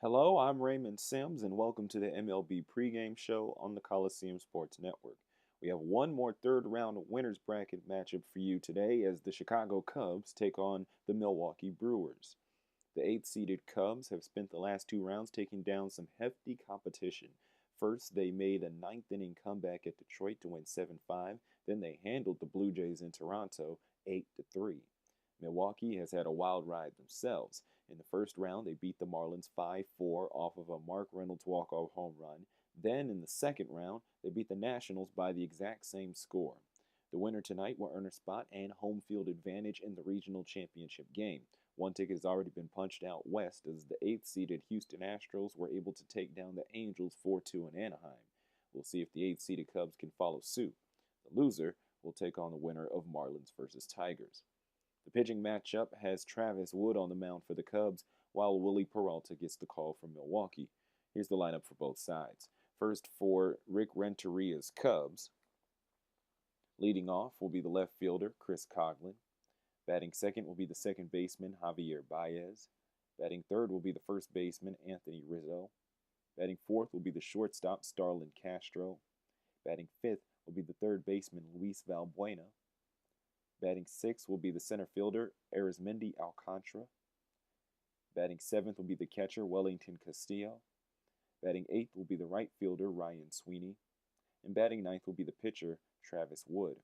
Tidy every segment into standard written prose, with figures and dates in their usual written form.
Hello, I'm Raymond Sims, and welcome to the MLB pregame show on the Coliseum Sports Network. We have one more third round winners bracket matchup for you today as the Chicago Cubs take on the Milwaukee Brewers. The 8th-seeded Cubs have spent the last two rounds taking down some hefty competition. First, they made a ninth-inning comeback at Detroit to win 7-5. Then they handled the Blue Jays in Toronto 8-3. Milwaukee has had a wild ride themselves. In the first round, they beat the Marlins 5-4 off of a Mark Reynolds walk-off home run. Then, in the second round, they beat the Nationals by the exact same score. The winner tonight will earn a spot and home field advantage in the regional championship game. One ticket has already been punched out west as the 8th-seeded Houston Astros were able to take down the Angels 4-2 in Anaheim. We'll see if the 8th-seeded Cubs can follow suit. The loser will take on the winner of Marlins versus Tigers. The pitching matchup has Travis Wood on the mound for the Cubs, while Wily Peralta gets the call from Milwaukee. Here's the lineup for both sides. First, for Rick Renteria's Cubs, leading off will be the left fielder, Chris Coghlan. Batting second will be the second baseman, Javier Baez. Batting third will be the first baseman, Anthony Rizzo. Batting fourth will be the shortstop, Starlin Castro. Batting fifth will be the third baseman, Luis Valbuena. Batting sixth will be the center fielder, Arizmendi Alcantara. Batting seventh will be the catcher, Wellington Castillo. Batting eighth will be the right fielder, Ryan Sweeney. And batting ninth will be the pitcher, Travis Wood.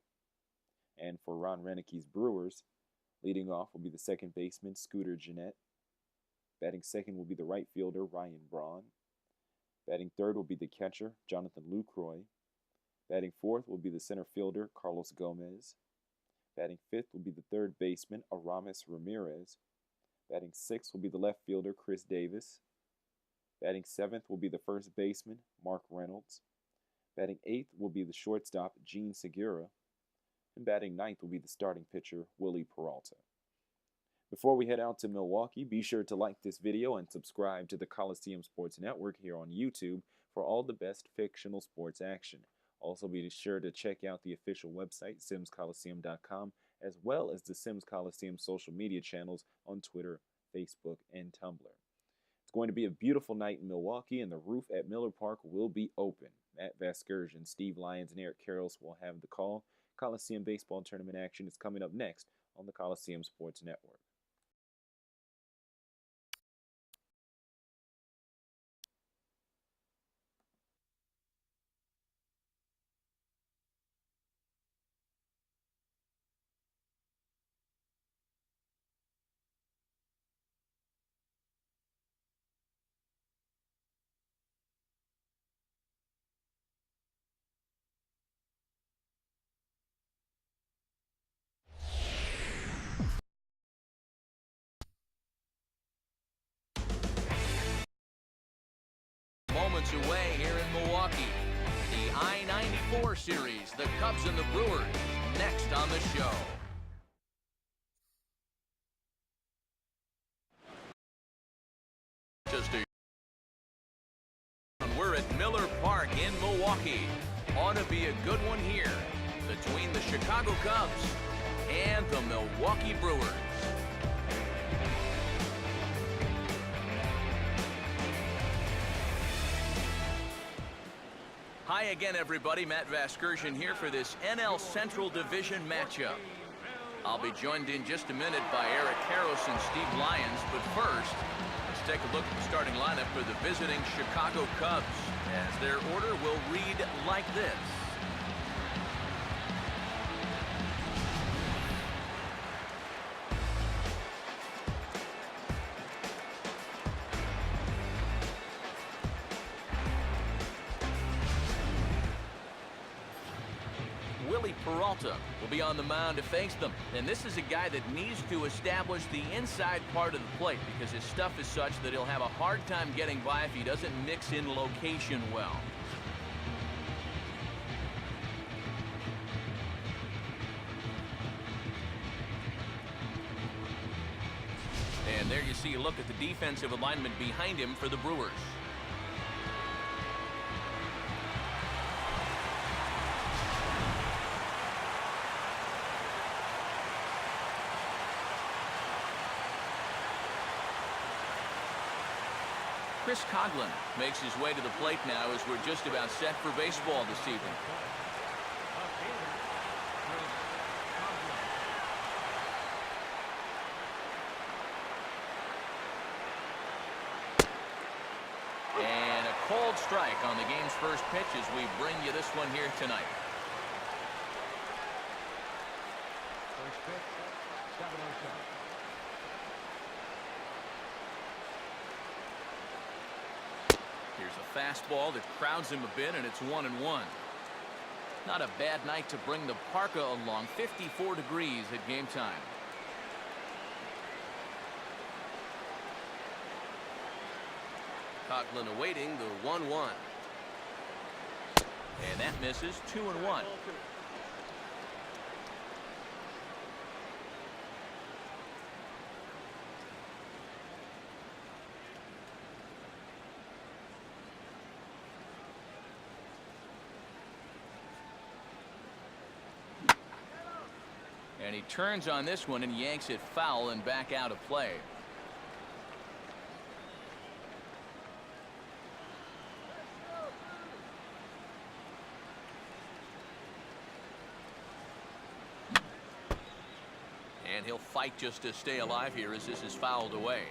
And for Ron Renicke's Brewers, leading off will be the second baseman, Scooter Gennett. Batting second will be the right fielder, Ryan Braun. Batting third will be the catcher, Jonathan Lucroy. Batting fourth will be the center fielder, Carlos Gomez. Batting fifth will be the third baseman, Aramis Ramirez. Batting sixth will be the left fielder, Chris Davis. Batting seventh will be the first baseman, Mark Reynolds. Batting eighth will be the shortstop, Gene Segura. And batting ninth will be the starting pitcher, Wily Peralta. Before we head out to Milwaukee, be sure to like this video and subscribe to the Coliseum Sports Network here on YouTube for all the best fictional sports action. Also, be sure to check out the official website, simscoliseum.com, as well as the Sims Coliseum social media channels on Twitter, Facebook, and Tumblr. It's going to be a beautiful night in Milwaukee, and the roof at Miller Park will be open. Matt Vasgersian, Steve Lyons, and Eric Karros will have the call. Coliseum baseball tournament action is coming up next on the Coliseum Sports Network. Moments away here in Milwaukee. The I-94 series, the Cubs and the Brewers, next on the show. We're at Miller Park in Milwaukee. Ought to be a good one here between the Chicago Cubs and the Milwaukee Brewers. Hi again, everybody. Matt Vasgersian here for this NL Central Division matchup. I'll be joined in just a minute by Eric Karros and Steve Lyons, but first, let's take a look at the starting lineup for the visiting Chicago Cubs, as their order will read like this. Wily Peralta will be on the mound to face them. And this is a guy that needs to establish the inside part of the plate because his stuff is such that he'll have a hard time getting by if he doesn't mix in location well. And there you see a look at the defensive alignment behind him for the Brewers. Chris Coughlin makes his way to the plate now as we're just about set for baseball this evening. And a cold strike on the game's first pitch as we bring you this one here tonight. First pitch, 7-0. Here's a fastball that crowds him a bit, and it's 1-1. Not a bad night to bring the parka along. 54 degrees at game time. Coughlin awaiting the 1-1. And that misses. 2-1. And he turns on this one and yanks it foul and back out of play. And he'll fight just to stay alive here as this is fouled away.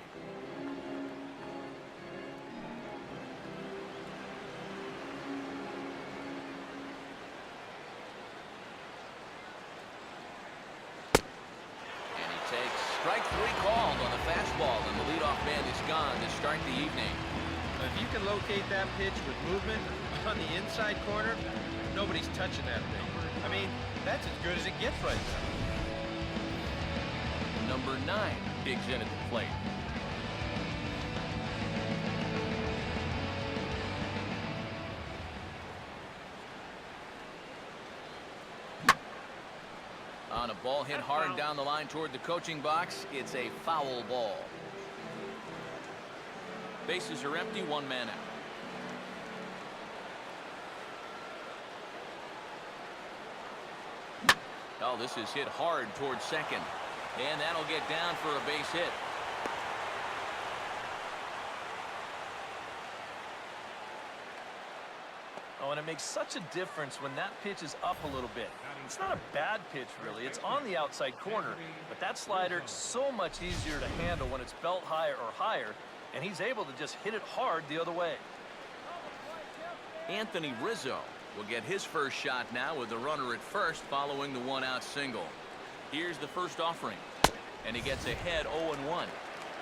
Strike three called on the fastball, and the leadoff man is gone to start the evening. If you can locate that pitch with movement on the inside corner, nobody's touching that thing. I mean, that's as good as it gets right now. Number 9 digs in at the plate. On a ball hit hard down the line toward the coaching box, it's a foul ball. Bases are empty, one man out. Oh, this is hit hard towards second, and that'll get down for a base hit. Oh, and it makes such a difference when that pitch is up a little bit. It's not a bad pitch, really. It's on the outside corner, but that slider is so much easier to handle when it's belt high or higher, and he's able to just hit it hard the other way. Anthony Rizzo will get his first shot now with the runner at first following the one-out single. Here's the first offering, and he gets ahead 0-1.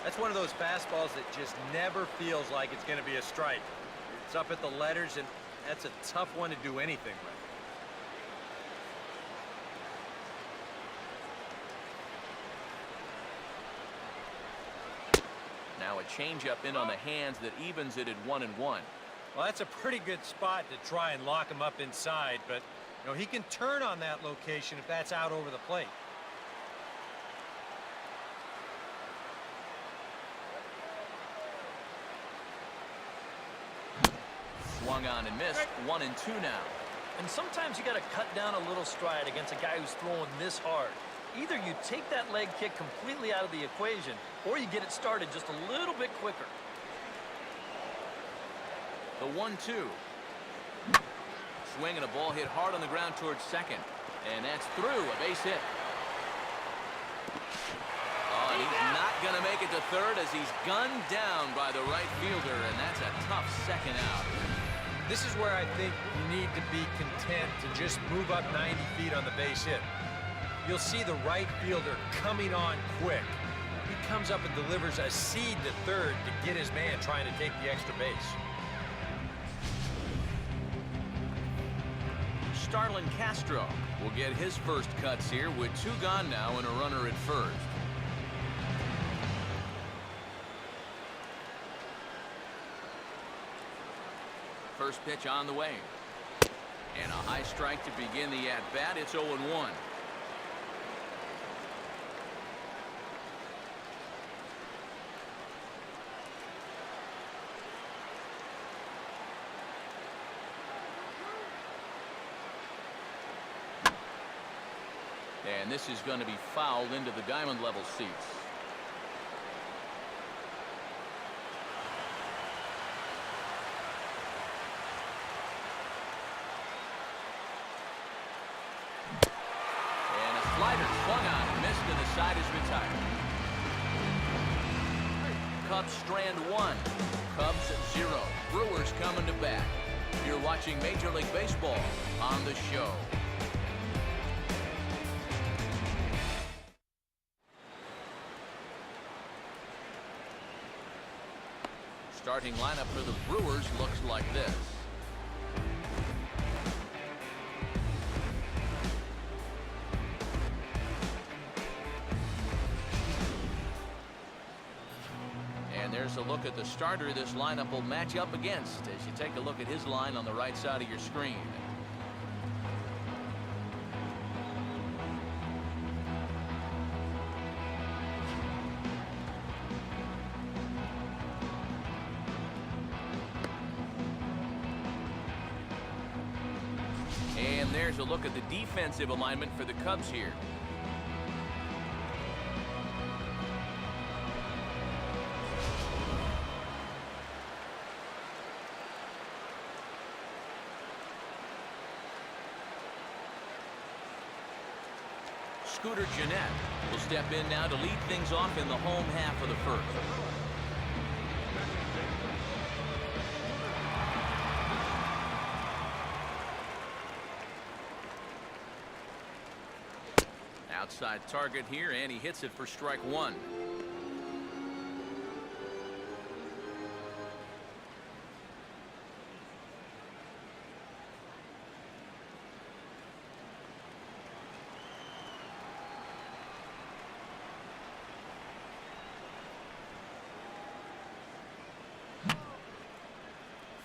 That's one of those fastballs that just never feels like it's going to be a strike. It's up at the letters, and that's a tough one to do anything with. Now a changeup in on the hands that evens it at 1-1. Well, that's a pretty good spot to try and lock him up inside, but you know, he can turn on that location if that's out over the plate. Swung on and missed. 1-2 now. And sometimes you got to cut down a little stride against a guy who's throwing this hard. Either you take that leg kick completely out of the equation, or you get it started just a little bit quicker. The 1-2. Swing and a ball hit hard on the ground towards second. And that's through. A base hit. Oh, and he's not going to make it to third as he's gunned down by the right fielder, and that's a tough second out. This is where I think you need to be content to just move up 90 feet on the base hit. You'll see the right fielder coming on quick. He comes up and delivers a seed to third to get his man trying to take the extra base. Starlin Castro will get his first cuts here with 2 gone now and a runner at first. First pitch on the way. And a high strike to begin the at-bat. It's 0-1. And this is going to be fouled into the diamond level seats. swung on and missed, and the side is retired. Cubs strand 1. Cubs 0. Brewers coming to bat. You're watching Major League Baseball on the show. Starting lineup for the Brewers looks like this. And there's a look at the starter this lineup will match up against as you take a look at his line on the right side of your screen. And there's a look at the defensive alignment for the Cubs here. Scooter Gennett will step in now to lead things off in the home half of the first. Outside target here, and he hits it for strike 1.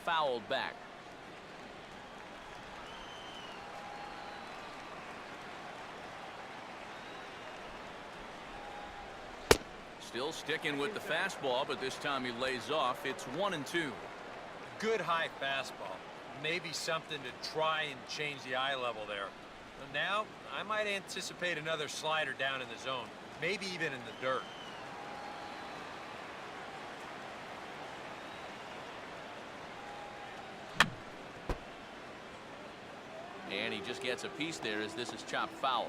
Fouled back. Still sticking with the fastball, but this time he lays off. It's 1-2. Good high fastball. Maybe something to try and change the eye level there. But now, I might anticipate another slider down in the zone. Maybe even in the dirt. And he just gets a piece there as this is chopped foul.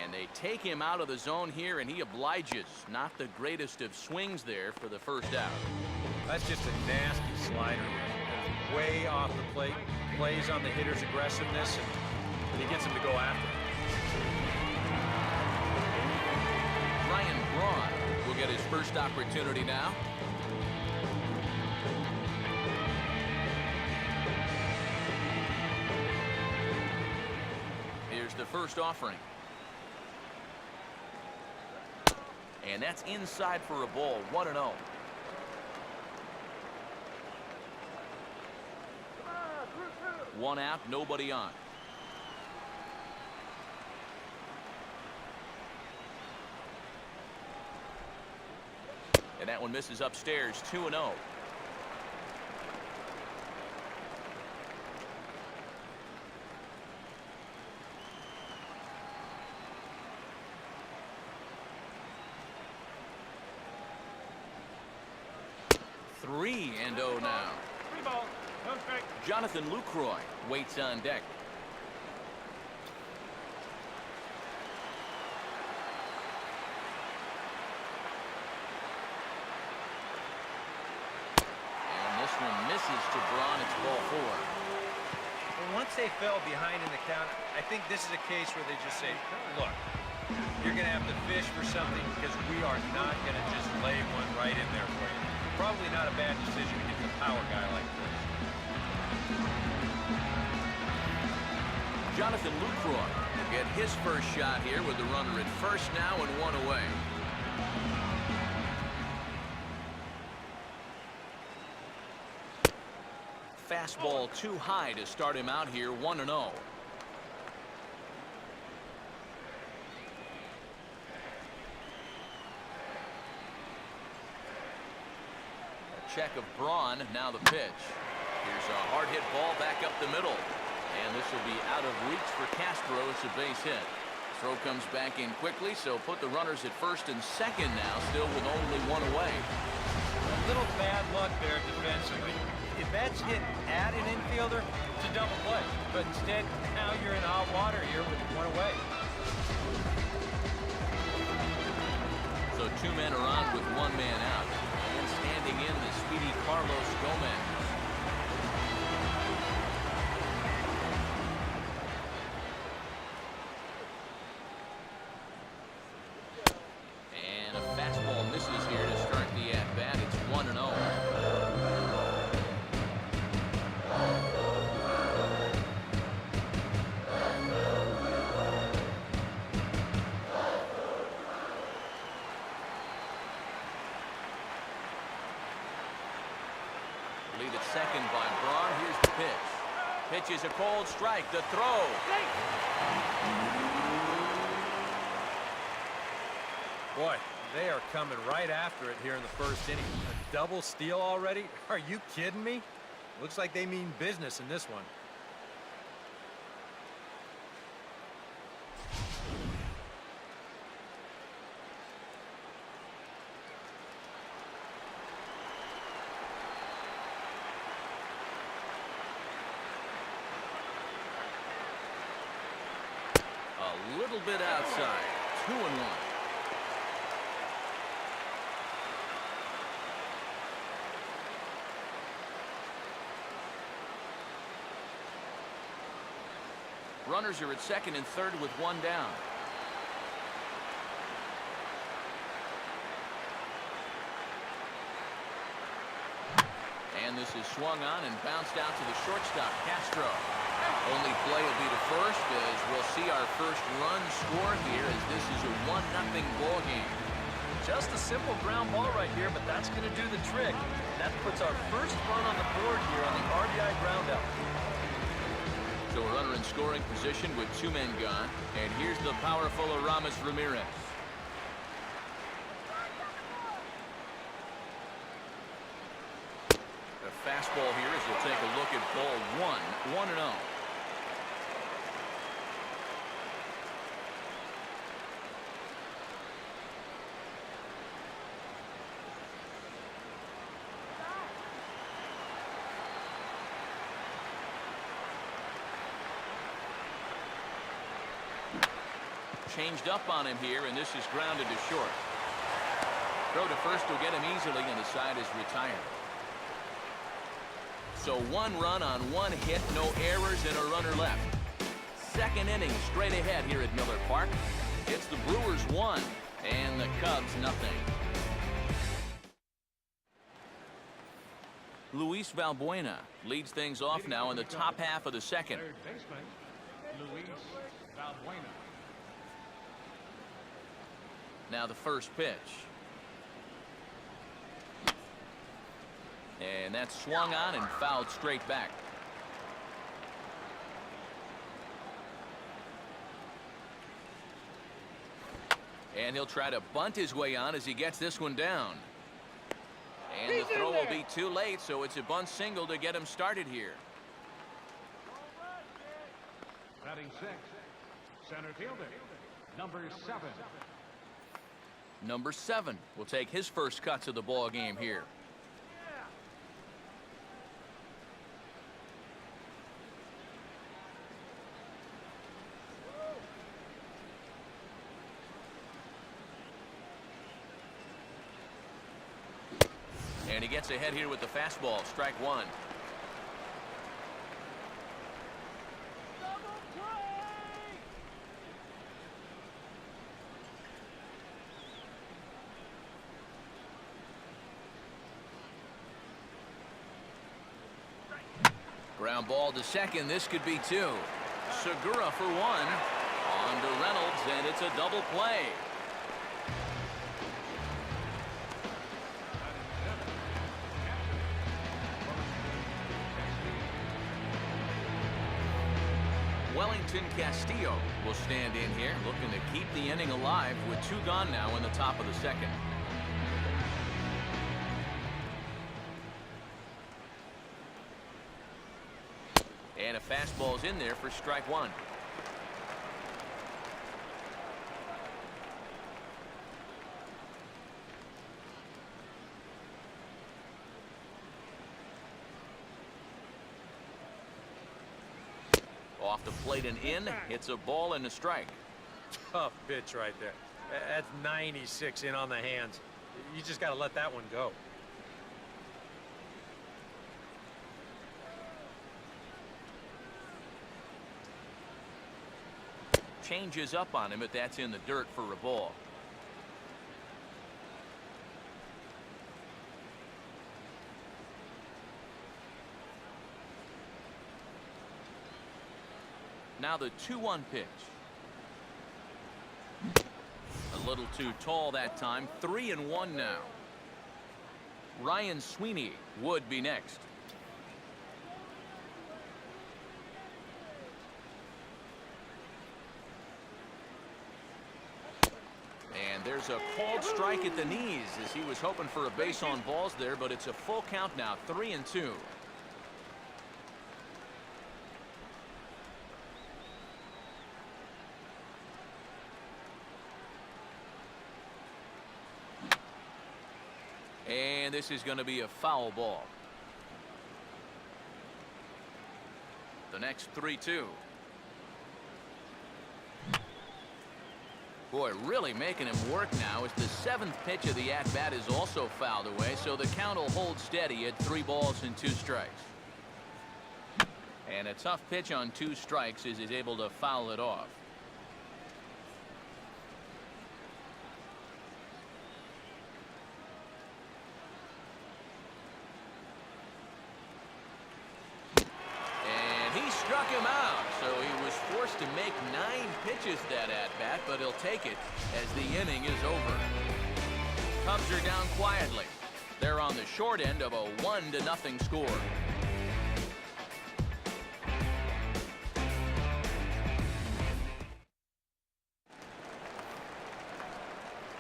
And they take him out of the zone here, and he obliges. Not the greatest of swings there for the first out. That's just a nasty slider. Way off the plate. Plays on the hitter's aggressiveness, and he gets him to go after it. Ryan Braun will get his first opportunity now. Here's the first offering. And that's inside for a ball. 1-0. One out, nobody on. And that one misses upstairs. 2-0. Three and 0 now. 3 ball. No strike. Jonathan Lucroy waits on deck. And this one misses to Braun. It's ball 4. And once they fell behind in the count, I think this is a case where they just say, look, you're going to have to fish for something because we are not going to just lay one right in there for you. Probably not a bad decision to get the power guy like this. Jonathan Lucroy will get his first shot here with the runner at first now and 1 away. Fastball too high to start him out here. 1-0. Check of Braun. Now the pitch. Here's a hard hit ball back up the middle. And this will be out of reach for Castro. It's a base hit. Throw comes back in quickly, so put the runners at first and second now, still with only 1 away. little bad luck there defensively. If that's hit at an infielder, it's a double play. But instead, now you're in hot water here with one away. So 2 men are on with 1 man out. And standing in the speedy Carlos Gomez. And a fastball misses here to start the at-bat. It's 1-0. Lead at second by Braun. Here's the pitch. Pitch is a cold strike. The throw. Boy, they are coming right after it here in the first inning. A double steal already? Are you kidding me? Looks like they mean business in this one. A little bit outside. 2-1. Runners are at second and third with 1 down. And this is swung on and bounced out to the shortstop, Castro. Only play will be to first as we'll see our first run scored here as this is a 1-0 ball game. Just a simple ground ball right here, but that's going to do the trick. That puts our first run on the board here on the RBI ground out. So a runner in scoring position with 2 men gone. And here's the powerful Aramis Ramirez. A fastball here as we'll take a look at ball 1. 1-0. Changed up on him here, and this is grounded to short. Throw to first will get him easily, and the side is retired. So 1 run on 1 hit, no errors, and a runner left. Second inning straight ahead here at Miller Park. It's the Brewers 1 and the Cubs nothing. Luis Valbuena leads things off now in the top half of the second. Third baseman, Luis Valbuena. Now the first pitch. And that's swung on and fouled straight back. And he'll try to bunt his way on as he gets this one down. And the throw will be too late, so it's a bunt single to get him started here. Batting 6, center fielder, number 7. Number 7 will take his first cuts of the ball game here. And he gets ahead here with the fastball, strike 1. Ground ball to second. This could be 2. Segura for 1. On to Reynolds, and it's a double play. Wellington Castillo will stand in here, looking to keep the inning alive with 2 gone now in the top of the second. And a fastball's in there for strike 1. Off the plate and in. It's a ball and a strike. Tough pitch right there. That's 96 in on the hands. You just got to let that one go. Changes up on him, but that's in the dirt for a ball. Now the 2-1 pitch. A little too tall that time. 3-1 now. Ryan Sweeney would be next. And there's a called strike at the knees as he was hoping for a base on balls there, but it's a full count now. 3-2. And this is going to be a foul ball. The next 3-2. Boy, really making him work now as the 7th pitch of the at-bat is also fouled away, so the count will hold steady at 3 balls and 2 strikes. And a tough pitch on 2 strikes as he's able to foul it off. Struck him out, so he was forced to make 9 pitches that at-bat, but he'll take it as the inning is over. Cubs are down quietly. They're on the short end of a 1-0 score.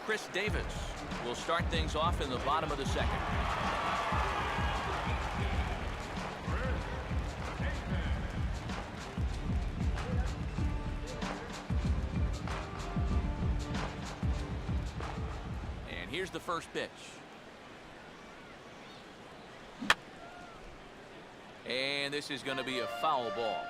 Chris Davis will start things off in the bottom of the 2nd. Here's the first pitch. And this is going to be a foul ball.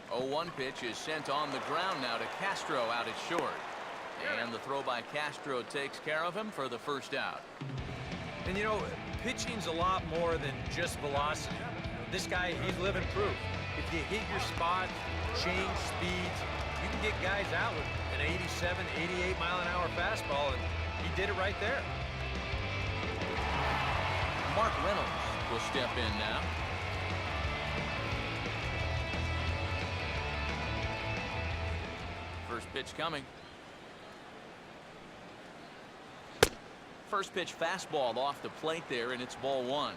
The 0-1 pitch is sent on the ground now to Castro out at short. And the throw by Castro takes care of him for the first out. And you know, pitching's a lot more than just velocity. This guy, he's living proof. If you hit your spot, change speeds, you can get guys out with an 87, 88 mile-an-hour fastball, and he did it right there. Mark Reynolds will step in now. First pitch coming. First pitch fastball off the plate there, and it's ball 1.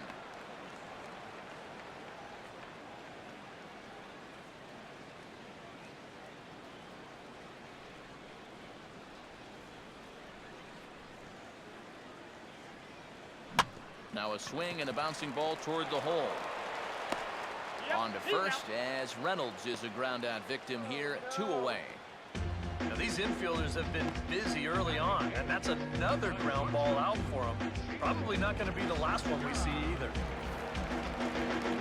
Now a swing and a bouncing ball toward the hole. On to first as Reynolds is a ground out victim here. 2 away. Now these infielders have been busy early on, and that's another ground ball out for them. Probably not going to be the last one we see either.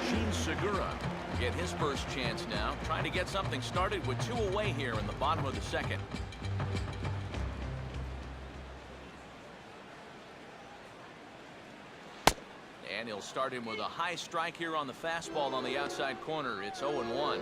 Gene Segura get his first chance now, trying to get something started with 2 away here in the bottom of the 2nd. And he'll start him with a high strike here on the fastball on the outside corner. It's 0-1.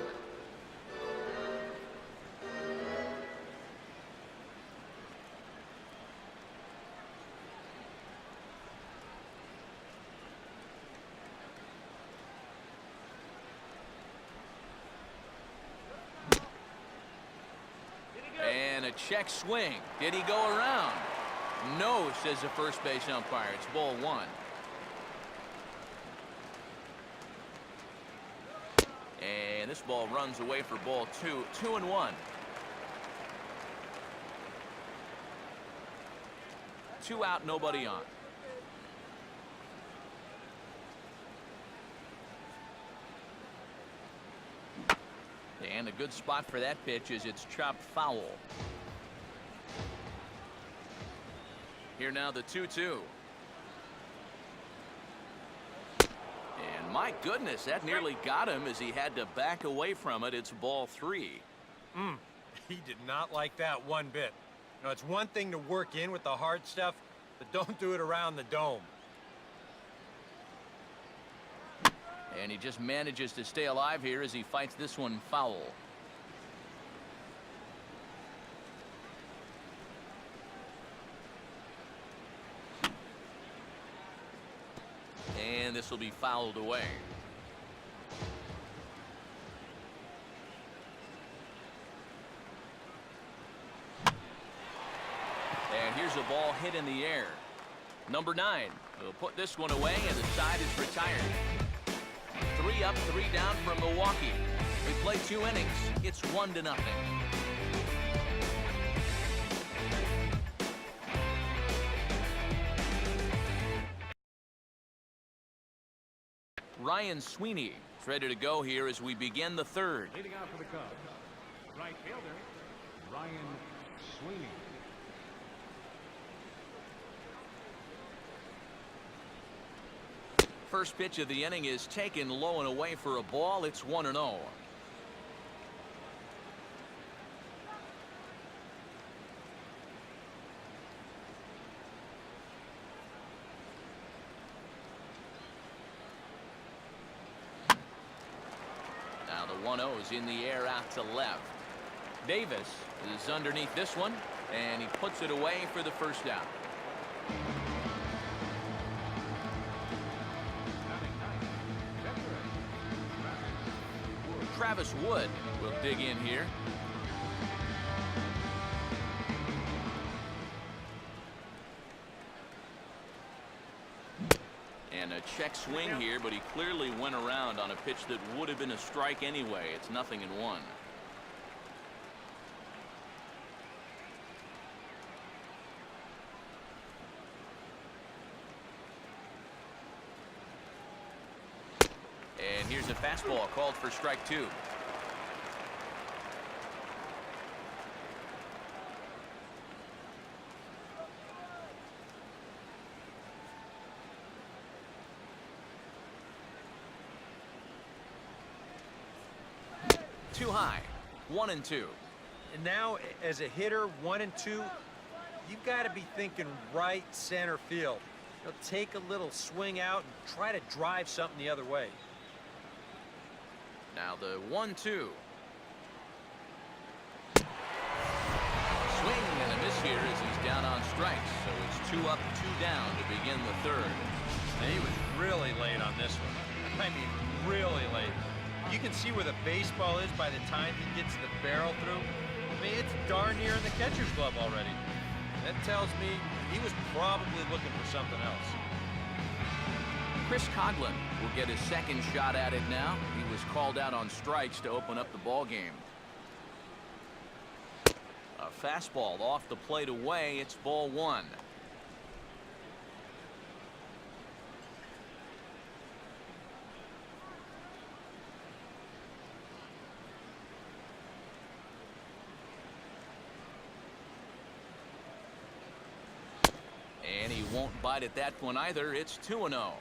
And a check swing. Did he go around? No, says the first base umpire. It's ball 1. And this ball runs away for ball 2. 2-1. 2 out, nobody on. And a good spot for that pitch is it's chopped foul. Here now the 2-2. My goodness, that nearly got him as he had to back away from it. It's ball 3. He did not like that one bit. You know, it's one thing to work in with the hard stuff, but don't do it around the dome. And he just manages to stay alive here as he fights this one foul. And this will be fouled away. And here's a ball hit in the air. Number 9 will put this one away, and the side is retired. 3 up, 3 down from Milwaukee. We play 2 innings. It's 1-0. Ryan Sweeney is ready to go here as we begin the 3rd. Leading out for the Cubs, right fielder, Ryan Sweeney. First pitch of the inning is taken low and away for a ball. It's 1-0. Now the 1-0 is in the air out to left. Davis is underneath this one, and he puts it away for the first out. Travis Wood will dig in here. And a check swing here, but he clearly went around on a pitch that would have been a strike anyway. It's 0-1. And here's a fastball called for strike 2. Too high. 1-2. And now, as a hitter, 1 and 2, you've got to be thinking right center field. You know, take a little swing out and try to drive something the other way. Now the 1-2. Swing and a miss here as he's down on strikes. So it's 2 up, 2 down to begin the 3rd. And he was really late on this one. I mean, really late. You can see where the baseball is by the time he gets the barrel through. I mean, it's darn near in the catcher's glove already. That tells me he was probably looking for something else. Chris Coghlan will get his second shot at it now. He was called out on strikes to open up the ball game. A fastball off the plate away. It's ball 1. And he won't bite at that one either. It's 2-0.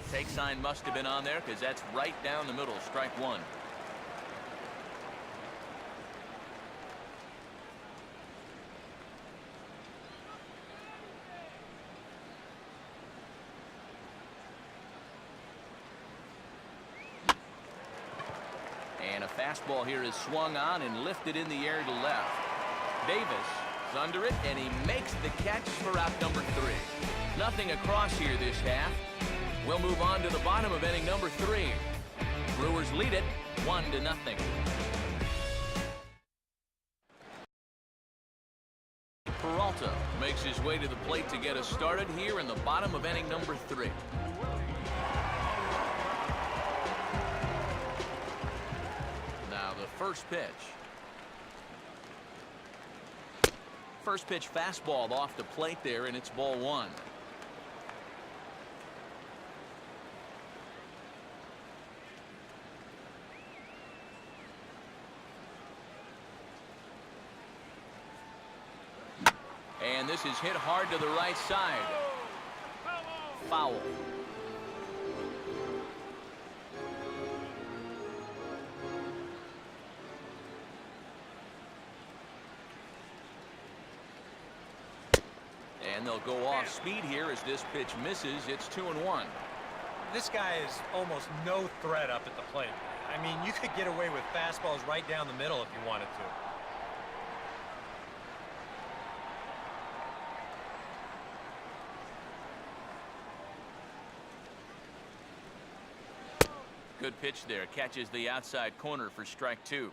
Take sign must have been on there because that's right down the middle. Strike 1. And a fastball here is swung on and lifted in the air to left. Davis is under it, and he makes the catch for out number 3. Nothing across here this half. We'll move on to the bottom of inning number 3. Brewers lead it 1-0. Peralta makes his way to the plate to get us started here in the bottom of inning number 3. Now the first pitch. First pitch fastball off the plate there, and it's ball 1. And this is hit hard to the right side. Foul. And they'll go off speed here as this pitch misses. It's 2-1. This guy is almost no threat up at the plate. I mean, you could get away with fastballs right down the middle if you wanted to. Good pitch there. Catches the outside corner for strike 2.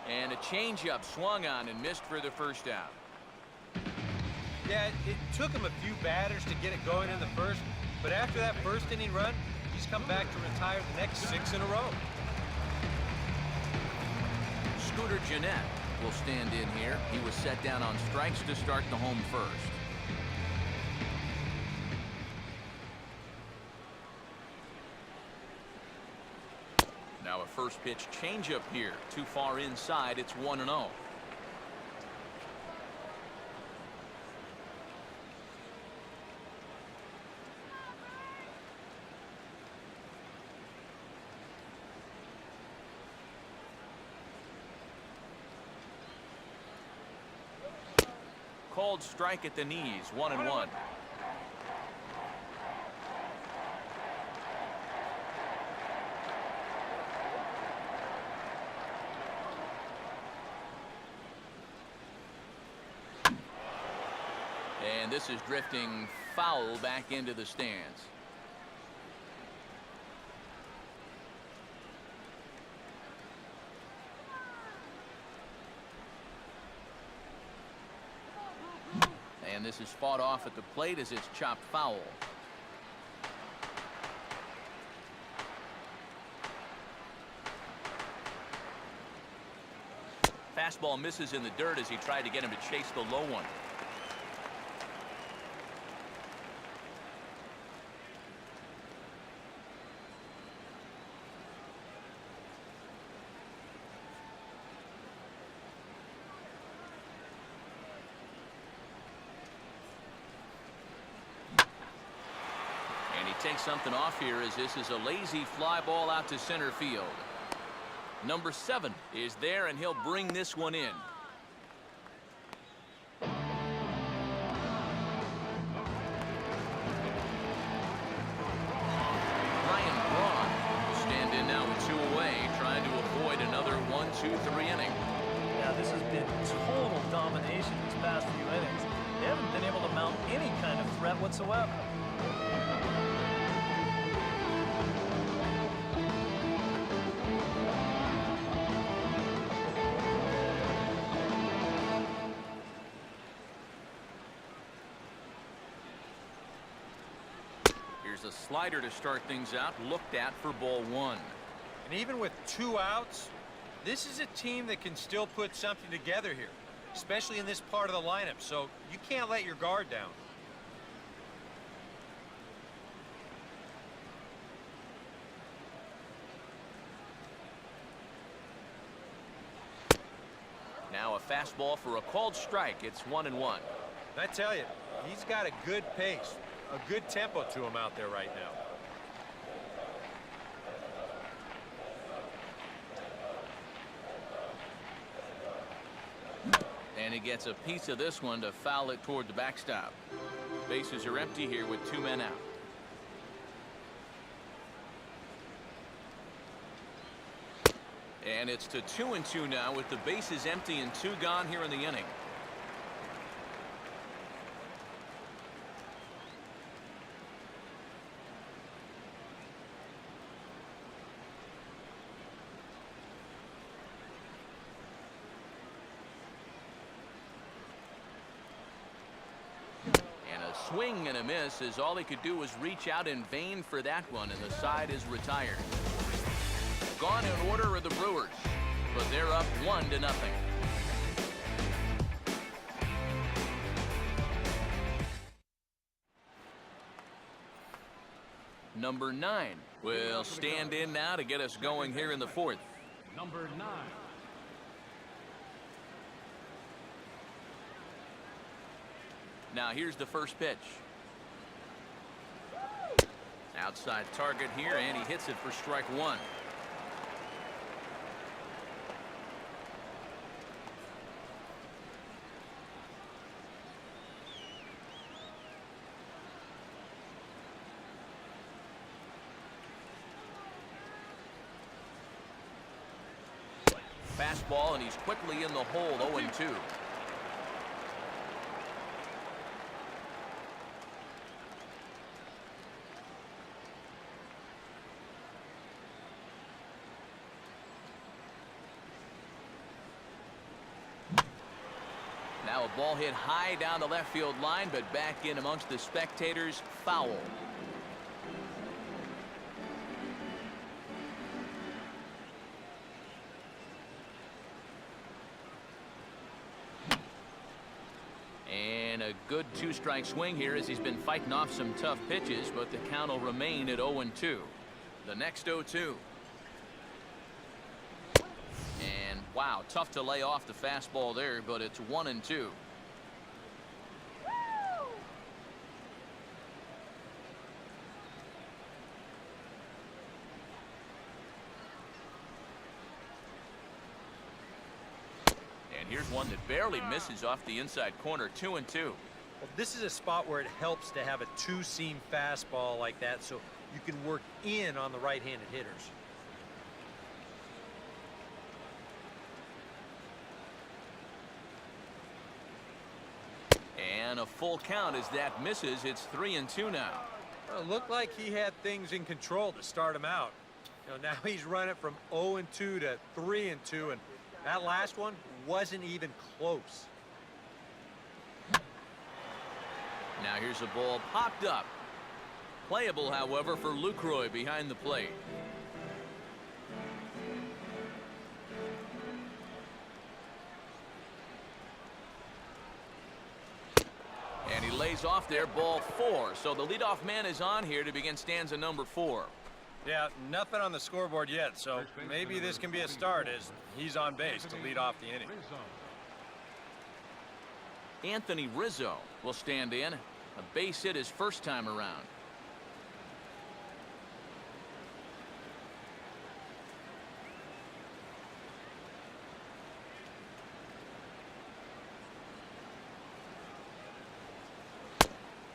And a changeup swung on and missed for the first out. Yeah, it took him a few batters to get it going in the first, but after that first inning run, he's come back to retire the next 6 in a row. Scooter Gennett will stand in here. He was set down on strikes to start the home first. Now a first pitch changeup here. Too far inside. It's 1-0. Called strike at the knees. 1-1. And this is drifting foul back into the stands. And this is fought off at the plate as it's chopped foul. Fastball misses in the dirt as he tried to get him to chase the low one. Take something off here as this is a lazy fly ball out to center field. Number 7 is there and he'll bring this one in. Ryan Braun will stand in now with 2 away, trying to avoid another 1-2-3 inning. Yeah, this has been total domination these past few innings. They haven't been able to mount any kind of threat whatsoever. A slider to start things out, looked at for ball 1. And even with 2 outs, this is a team that can still put something together here, especially in this part of the lineup, so you can't let your guard down. Now a fastball for a called strike. It's 1-1. I tell you, he's got a good pace. A good tempo to him out there right now. And he gets a piece of this one to foul it toward the backstop. Bases are empty here with 2 men out. And it's to 2-2 now with the bases empty and 2 gone here in the inning. Swing and a miss as all he could do was reach out in vain for that one, and the side is retired. Gone in order are the Brewers, but they're up 1-0. number 9, will stand in now to get us going here in the 4th. Number 9. Now here's the first pitch. Outside target here, and he hits it for strike 1. Fastball, and he's quickly in the hole, 0-2. Now a ball hit high down the left field line, but back in amongst the spectators, foul. And a good 2-strike swing here as he's been fighting off some tough pitches, but the count will remain at 0-2. The next 0-2. And wow, tough to lay off the fastball there, but it's 1-2. And here's one that barely misses off the inside corner, 2-2. Well, this is a spot where it helps to have a 2-seam fastball like that, so you can work in on the right-handed hitters. And a full count as that misses. It's 3-2 now. Well, it looked like he had things in control to start him out. Now he's running from 0-2 to 3-2, and that last one wasn't even close. Now here's a ball popped up. Playable, however, for Lucroy behind the plate. And he lays off there, ball 4. So the leadoff man is on here to begin stanza number 4. Yeah, nothing on the scoreboard yet, so maybe this can be a start as he's on base to lead off the inning. Anthony Rizzo will stand in. A base hit his first time around.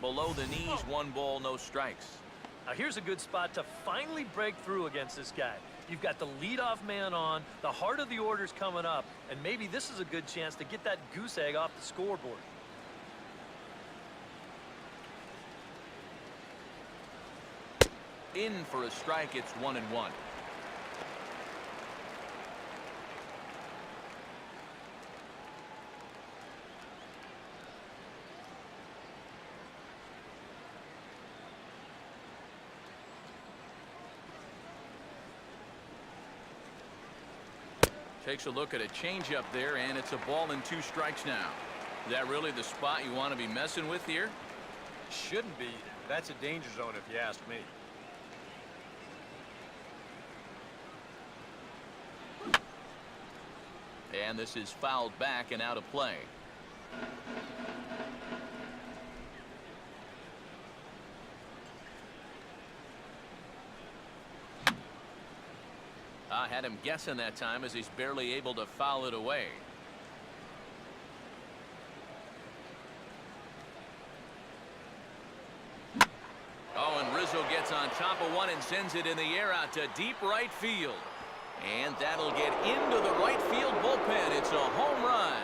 Below the knees, 1 ball, no strikes. Now here's a good spot to finally break through against this guy. You've got the leadoff man on, the heart of the order's coming up, and maybe this is a good chance to get that goose egg off the scoreboard. In for a strike, it's 1-1. Takes a look at a changeup there, and it's a ball and 2 strikes now. Is that really the spot you want to be messing with here? Shouldn't be. That's a danger zone if you ask me. And this is fouled back and out of play. I had him guessing that time as he's barely able to foul it away. Oh, and Rizzo gets on top of one and sends it in the air out to deep right field. And that'll get into the right field bullpen. It's a home run.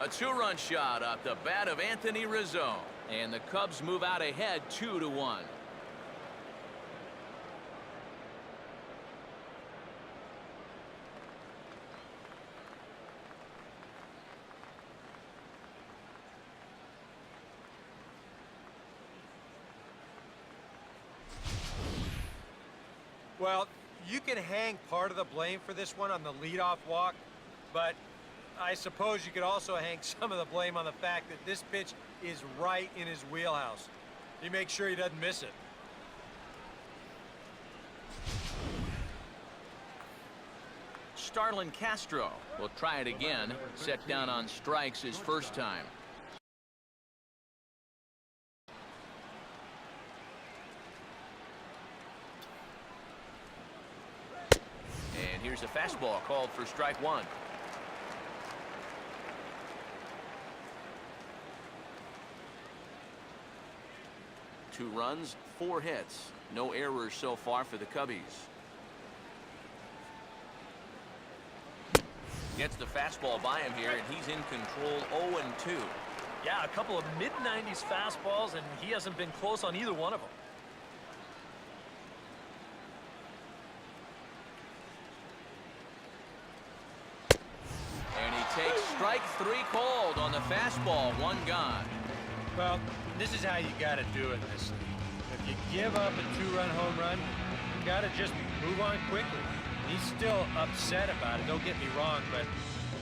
A 2-run shot off the bat of Anthony Rizzo. And the Cubs move out ahead 2-1. Well, you can hang part of the blame for this one on the leadoff walk, but I suppose you could also hang some of the blame on the fact that this pitch is right in his wheelhouse. He makes sure he doesn't miss it. Starlin Castro will try it again. Set down on strikes his first time. And here's a fastball called for strike one. Two runs, 4 hits. No errors so far for the Cubbies. Gets the fastball by him here, and he's in control 0-2. Yeah, a couple of mid-90s fastballs, and he hasn't been close on either one of them. And he takes strike 3 called on the fastball. 1 gone. Well, this is how you got to do it in this league. If you give up a 2-run home run, you got to just move on quickly. He's still upset about it, don't get me wrong, but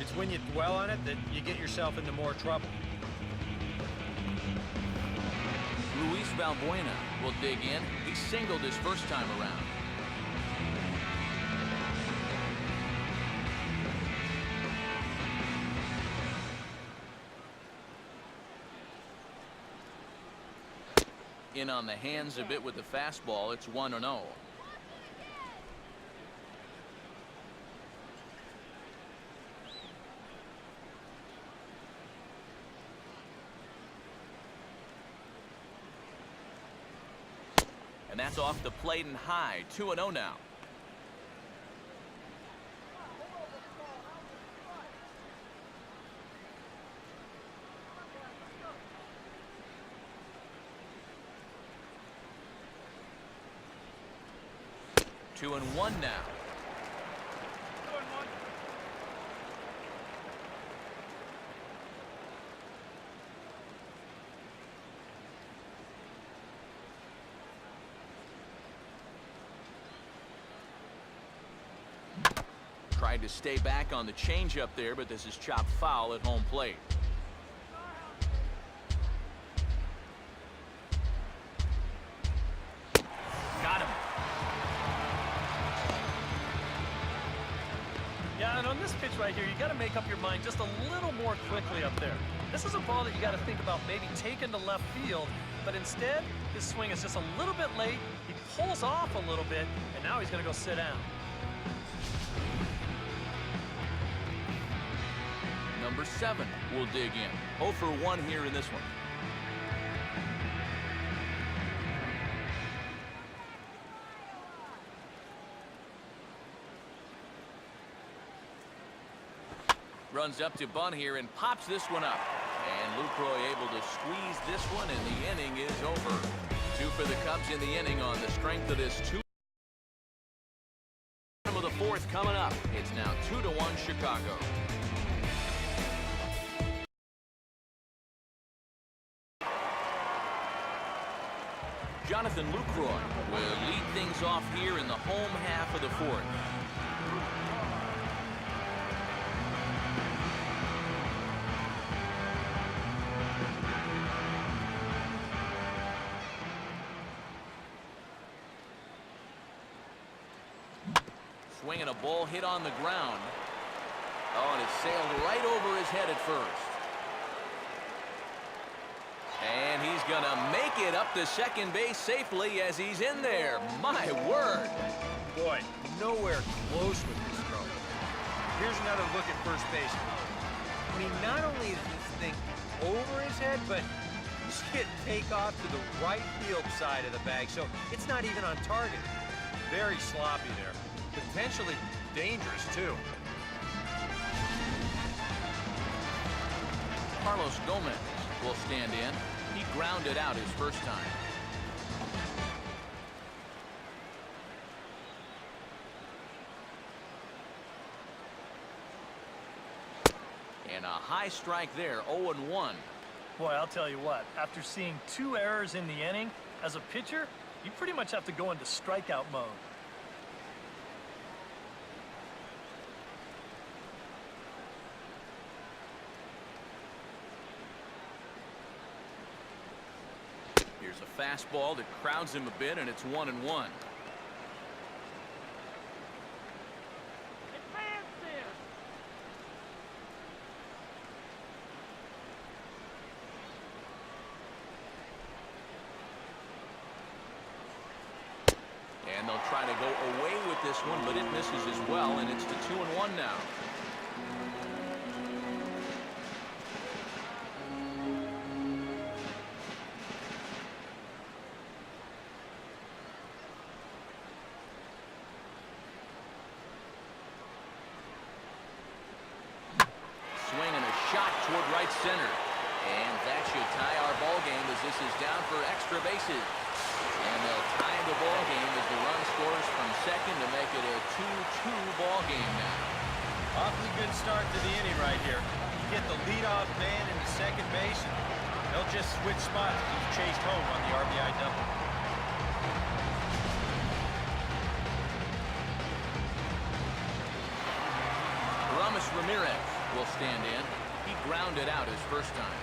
it's when you dwell on it that you get yourself into more trouble. Luis Valbuena will dig in. He singled his first time around. In on the hands a bit with the fastball. It's 1-0. And that's off the plate and high. 2-0 now. Two and one now. Tried to stay back on the changeup there, but this is chopped foul at home plate. Got him. Yeah, and on this pitch right here, you got to make up your mind just a little more quickly up there. This is a ball that you got to think about maybe taking to left field, but instead, his swing is just a little bit late. He pulls off a little bit, and now he's going to go sit down. Number 7 will dig in. 0 for 1 here in this one. Runs up to bunt here and pops this one up. And Lucroy able to squeeze this one, and the inning is over. 2 for the Cubs in the inning on the strength of this 2. Of the 4th coming up. It's now 2-1 Chicago. Jonathan Lucroy will lead things off here in the home half of the 4th. Swinging a ball hit on the ground. Oh, and it sailed right over his head at first. And he's going to make it up to second base safely as he's in there. My word. Boy, nowhere close with this throw. Here's another look at first base. I mean, not only is this thing over his head, but you see it take off to the right field side of the bag, so it's not even on target. Very sloppy there. Potentially dangerous, too. Carlos Gomez will stand in. He grounded out his first time. And a high strike there, 0-1. Boy, I'll tell you what, after seeing 2 errors in the inning, as a pitcher, you pretty much have to go into strikeout mode. Here's a fastball that crowds him a bit, and it's 1-1. And they'll try to go away with this one, but it misses as well, and it's to 2-1 now. Swinging a shot toward right center. And that should tie our ball game as this is down for extra bases. And they'll tie the ball game as the run scores from second to make it a 2-2 ball game now. Awfully good start to the inning right here. You get the leadoff man into second base, and they'll just switch spots if he's chased home on the RBI double. Ramirez will stand in. He grounded out his first time.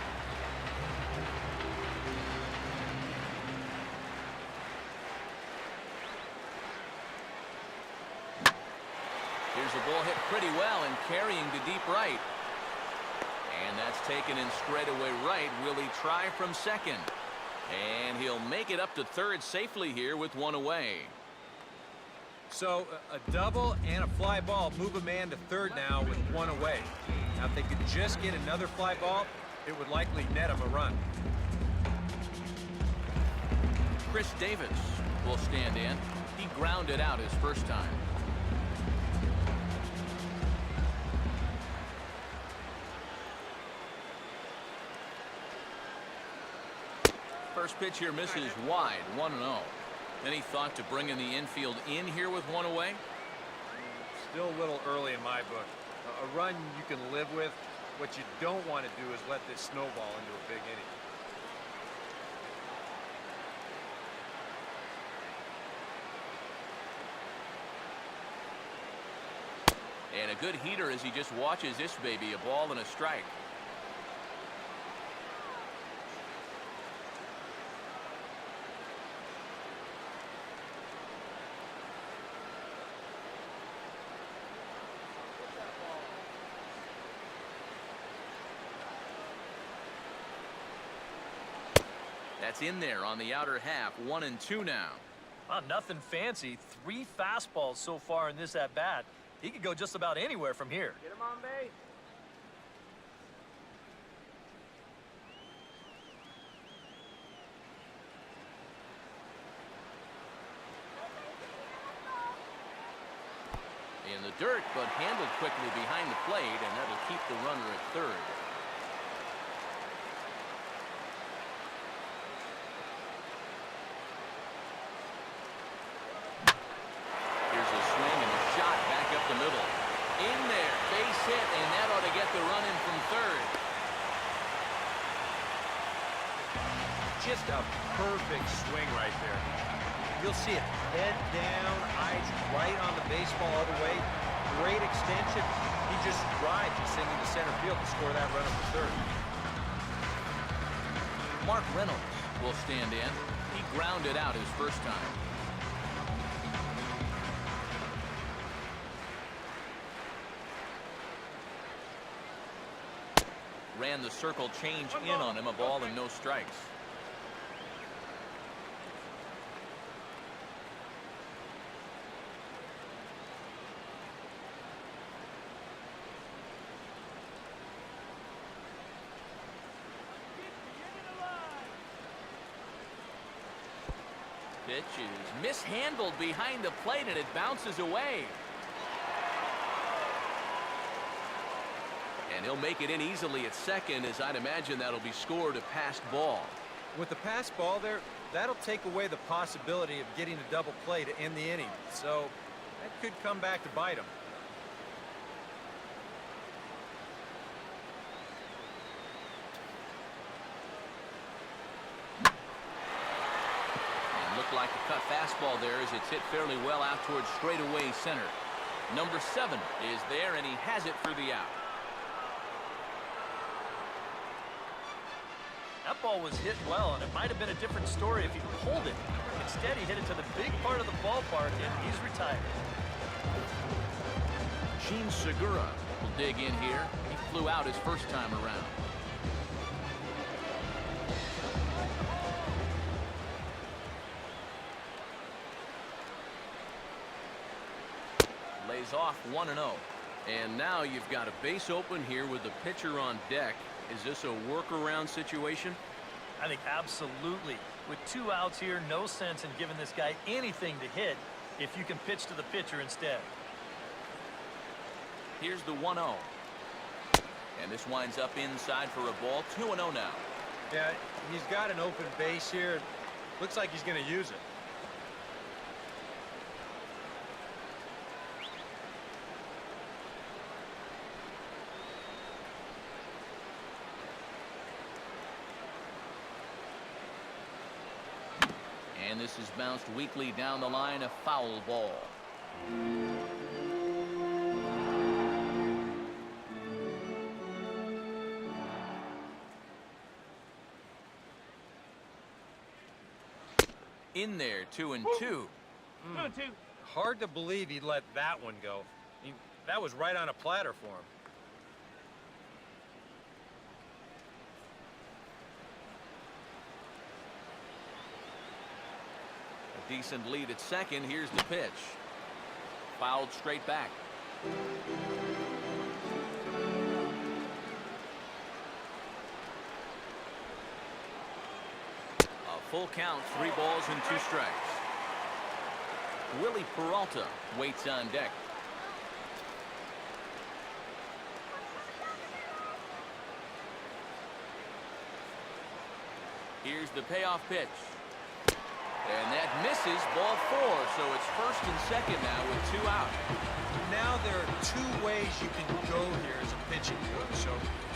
Here's a ball hit pretty well and carrying to deep right. And that's taken in straightaway right. Will he try from second? And he'll make it up to third safely here with one away. So a double and a fly ball move a man to third now with one away. Now if they could just get another fly ball, it would likely net him a run. Chris Davis will stand in. He grounded out his first time. First pitch here misses wide, 1-0. Any thought to bringing the infield in here with one away? Still a little early in my book. A run you can live with. What you don't want to do is let this snowball into a big inning. And a good heater as he just watches this baby, a ball and a strike. That's in there on the outer half, 1-2 now. Well, nothing fancy. 3 fastballs so far in this at-bat. He could go just about anywhere from here. Get him on base. In the dirt, but handled quickly behind the plate, and that'll keep the runner at third. The middle. In there, base hit, and that ought to get the run in from third. Just a perfect swing right there. You'll see it head down, eyes right on the baseball other way. Great extension. He just drives this thing into center field to score that run for third. Mark Reynolds will stand in. He grounded out his first time. Ran the circle change in on him, a ball and no strikes. Pitch is mishandled behind the plate and it bounces away. And he'll make it in easily at second, as I'd imagine that'll be scored a passed ball. With the pass ball there, that'll take away the possibility of getting a double play to end the inning. So that could come back to bite him. And looked like a cut fastball there as it's hit fairly well out towards straightaway center. Number 7 is there, and he has it for the out. That that ball was hit well, and it might have been a different story if he pulled it. Instead, he hit it to the big part of the ballpark, and he's retired. Sheen Segura will dig in here. He flew out his first time around. Lays off 1-0. And now you've got a base open here with the pitcher on deck. Is this a workaround situation? I think absolutely. With 2 outs here, no sense in giving this guy anything to hit if you can pitch to the pitcher instead. Here's the 1-0. And this winds up inside for a ball. 2-0 now. Yeah, he's got an open base here. Looks like he's going to use it. And this is bounced weakly down the line, a foul ball. In there, 2-2. Hard to believe he let that one go. That was right on a platter for him. A decent lead at second. Here's the pitch. Fouled straight back. A full count, 3 balls and 2 strikes. Wily Peralta waits on deck. Here's the payoff pitch. And that misses, ball 4. So it's first and second now with 2 out. Now there are 2 ways you can go here as a pitching coach. So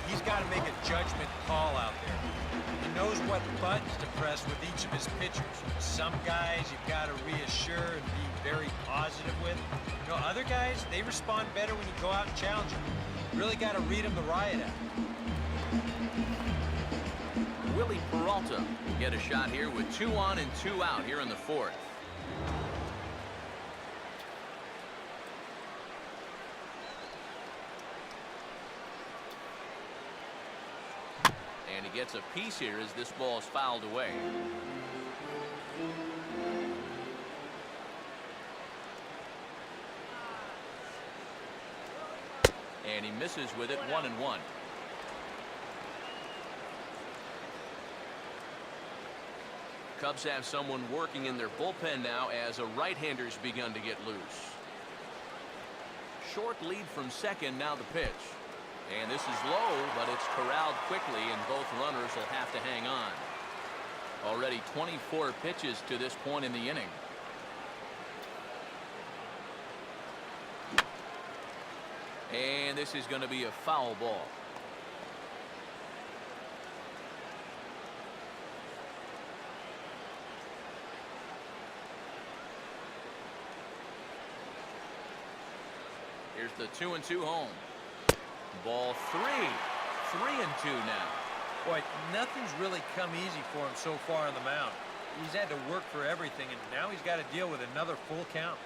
he's got to make a judgment call out there. He knows what buttons to press with each of his pitchers. Some guys you've got to reassure and be very positive with. You know, other guys, they respond better when you go out and challenge them. Really got to read them the riot act. Wily Peralta get a shot here with 2 on and 2 out here in the 4th. And he gets a piece here as this ball is fouled away. And he misses with it, 1-1. Cubs have someone working in their bullpen now as a right-hander's begun to get loose. Short lead from second, now the pitch. And this is low, but it's corralled quickly, and both runners will have to hang on. Already 24 pitches to this point in the inning. And this is going to be a foul ball. Here's the 2-2 home. Ball 3. 3-2 now. Boy, nothing's really come easy for him so far on the mound. He's had to work for everything, and now he's got to deal with another full count.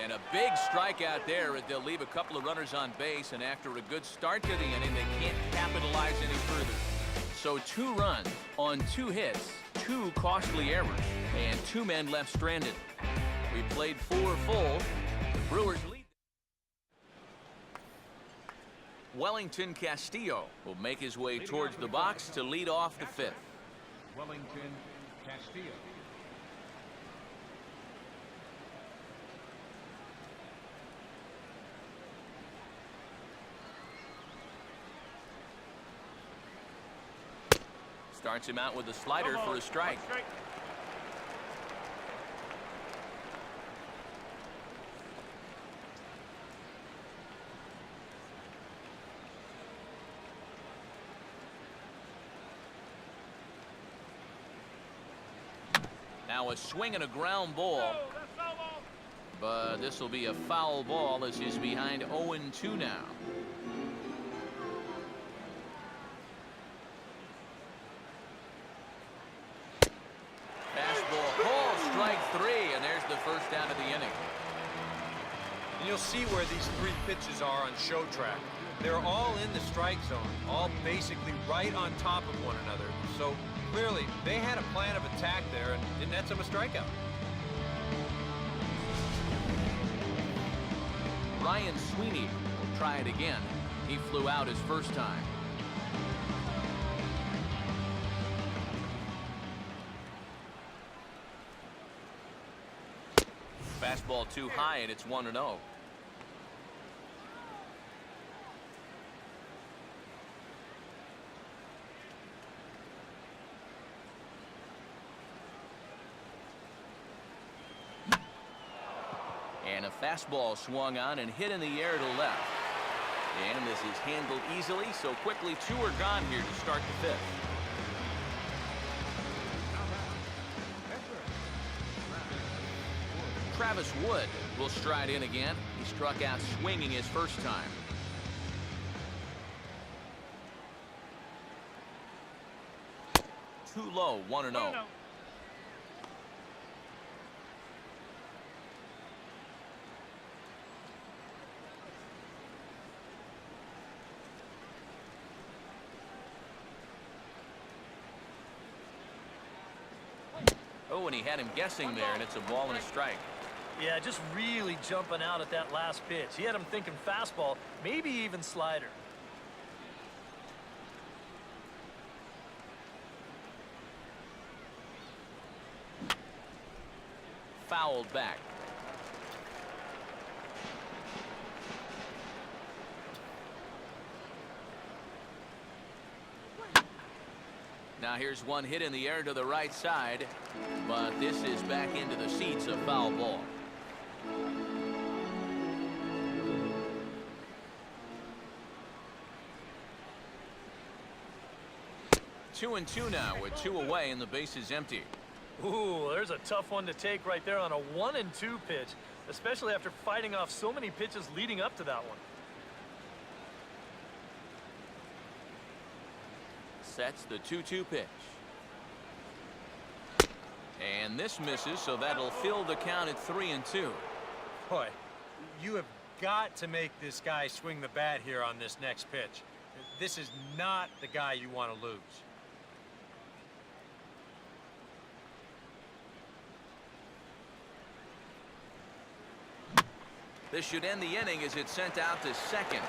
And a big strikeout there. They'll leave a couple of runners on base, and after a good start to the inning, they can't capitalize any further. So 2 runs on 2 hits, 2 costly errors, and 2 men left stranded. We played 4 full. The Brewers lead. Wellington Castillo will make his way towards the box to lead off the 5th. Wellington Castillo. Starts him out with a slider for a strike. Now a swing and a ground ball. but this will be a foul ball as he's behind 0-2 now. Fastball called, strike 3, and there's the first out of the inning. And you'll see where these 3 pitches are on show track. They're all in the strike zone, all basically right on top of one another. So clearly, they had a plan of attack there, and it nets them a strikeout. Ryan Sweeney will try it again. He flew out his first time. Fastball too high, and it's 1-0. And a fastball swung on and hit in the air to left. And this is handled easily, so quickly 2 are gone here to start the 5th. Travis Wood will stride in again. He struck out swinging his first time. Too low, 1-0. Oh, and he had him guessing there, and it's a ball and a strike. Yeah, just really jumping out at that last pitch. He had him thinking fastball, maybe even slider. Fouled back. Now here's one hit in the air to the right side, but this is back into the seats, a foul ball. Two and two now with 2 away and the base is empty. Ooh, there's a tough one to take right there on a 1-2 pitch, especially after fighting off so many pitches leading up to that one. Sets the 2-2 pitch. And this misses, so that'll fill the count at 3-2. Boy, you have got to make this guy swing the bat here on this next pitch. This is not the guy you want to lose. This should end the inning as it's sent out to second.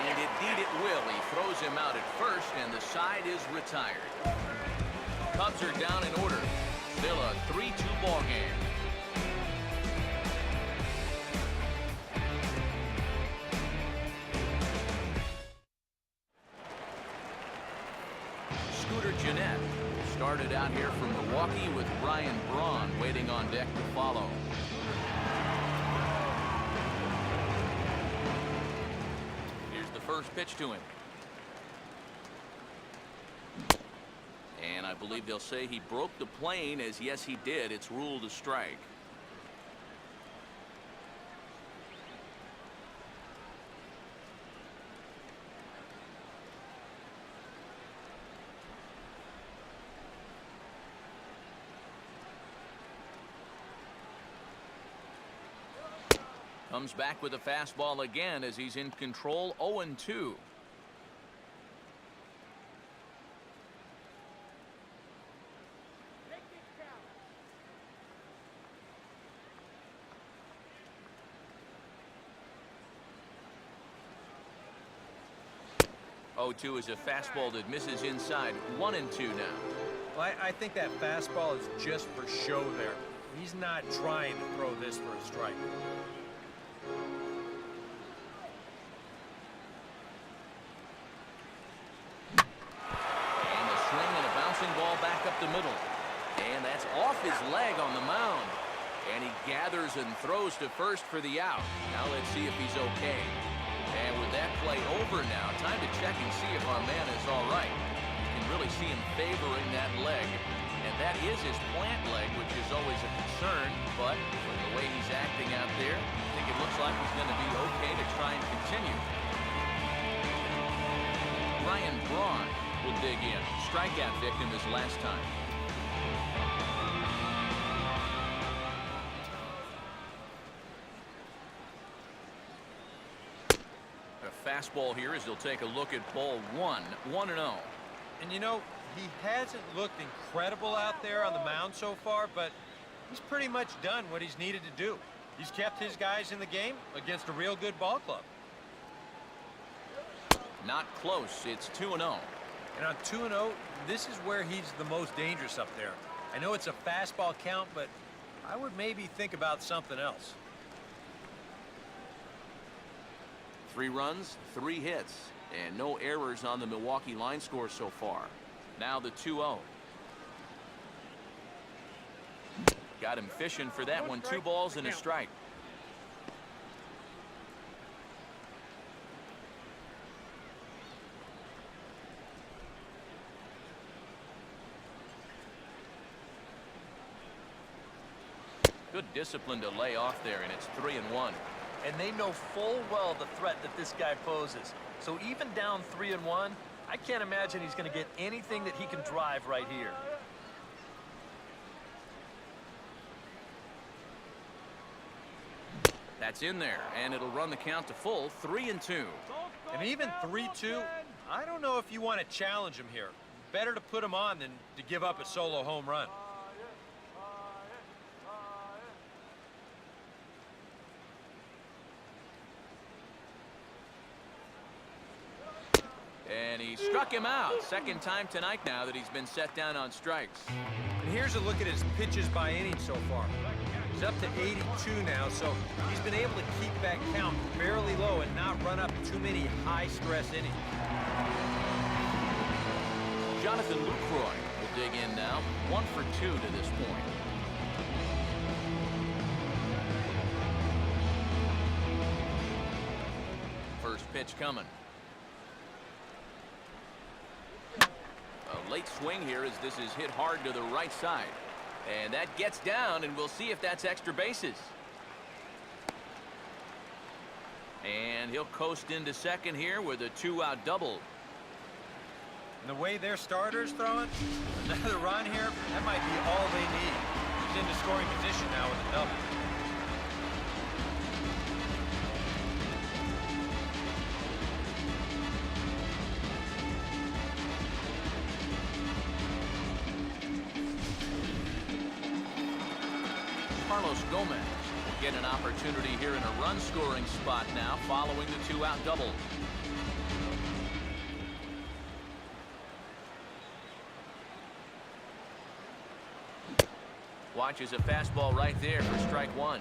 And indeed it will. He throws him out at first, and the side is retired. Cubs are down in order. Still a 3-2 ball game. Scooter Gennett started out here from Milwaukee with Brian Braun waiting on deck to follow. First pitch to him. And I believe they'll say he broke the plane, as yes he did. It's ruled a strike. Comes back with a fastball again as he's in control, 0-2. Oh-2 is a fastball that misses inside, 1-2 now. Well, I think that fastball is just for show there. He's not trying to throw this for a strike. And the swing and a bouncing ball back up the middle. And that's off his leg on the mound. And he gathers and throws to first for the out. Now let's see if he's okay. And with that play over now, time to check and see if our man is all right. You can really see him favoring that leg. And that is his plant leg, which is always a concern. But from the way he's acting out there, I think it looks like he's going to be okay to try and continue. Ryan Braun will dig in. Strikeout victim his last time. A fastball here as they'll take a look at ball one. 1-0. And you know, he hasn't looked incredible out there on the mound so far, but he's pretty much done what he's needed to do. He's kept his guys in the game against a real good ball club. Not close. It's 2-0. And on 2-0, this is where he's the most dangerous up there. I know it's a fastball count, but I would maybe think about something else. 3 runs, 3 hits, and no errors on the Milwaukee line score so far. Now the 2-0. Got him fishing for that one. 2 balls and a strike. Good discipline to lay off there, and it's 3-1. And they know full well the threat that this guy poses. So even down 3-1, I can't imagine he's going to get anything that he can drive right here. That's in there, and it'll run the count to full. 3-2. And even 3-2, I don't know if you want to challenge him here. Better to put him on than to give up a solo home run. And he struck him out. Second time tonight now that he's been set down on strikes. And here's a look at his pitches by inning so far. He's up to 82 now, so he's been able to keep that count fairly low and not run up too many high-stress innings. Jonathan Lucroy will dig in now. 1 for 2 to this point. First pitch coming. A late swing here as this is hit hard to the right side. And that gets down, and we'll see if that's extra bases. And he'll coast into second here with a 2-out double. And the way their starter's throwing, another run here, that might be all they need. He's into scoring position now with a double. Carlos Gomez will get an opportunity here in a run-scoring spot now following the 2-out double. Watches a fastball right there for strike 1.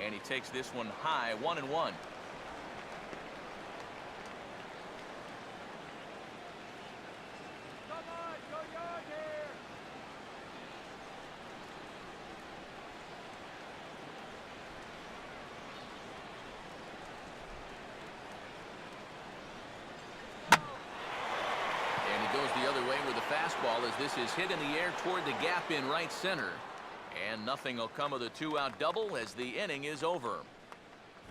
And he takes this one high. 1-1. The other way with a fastball as this is hit in the air toward the gap in right center. And nothing will come of the 2-out double as the inning is over.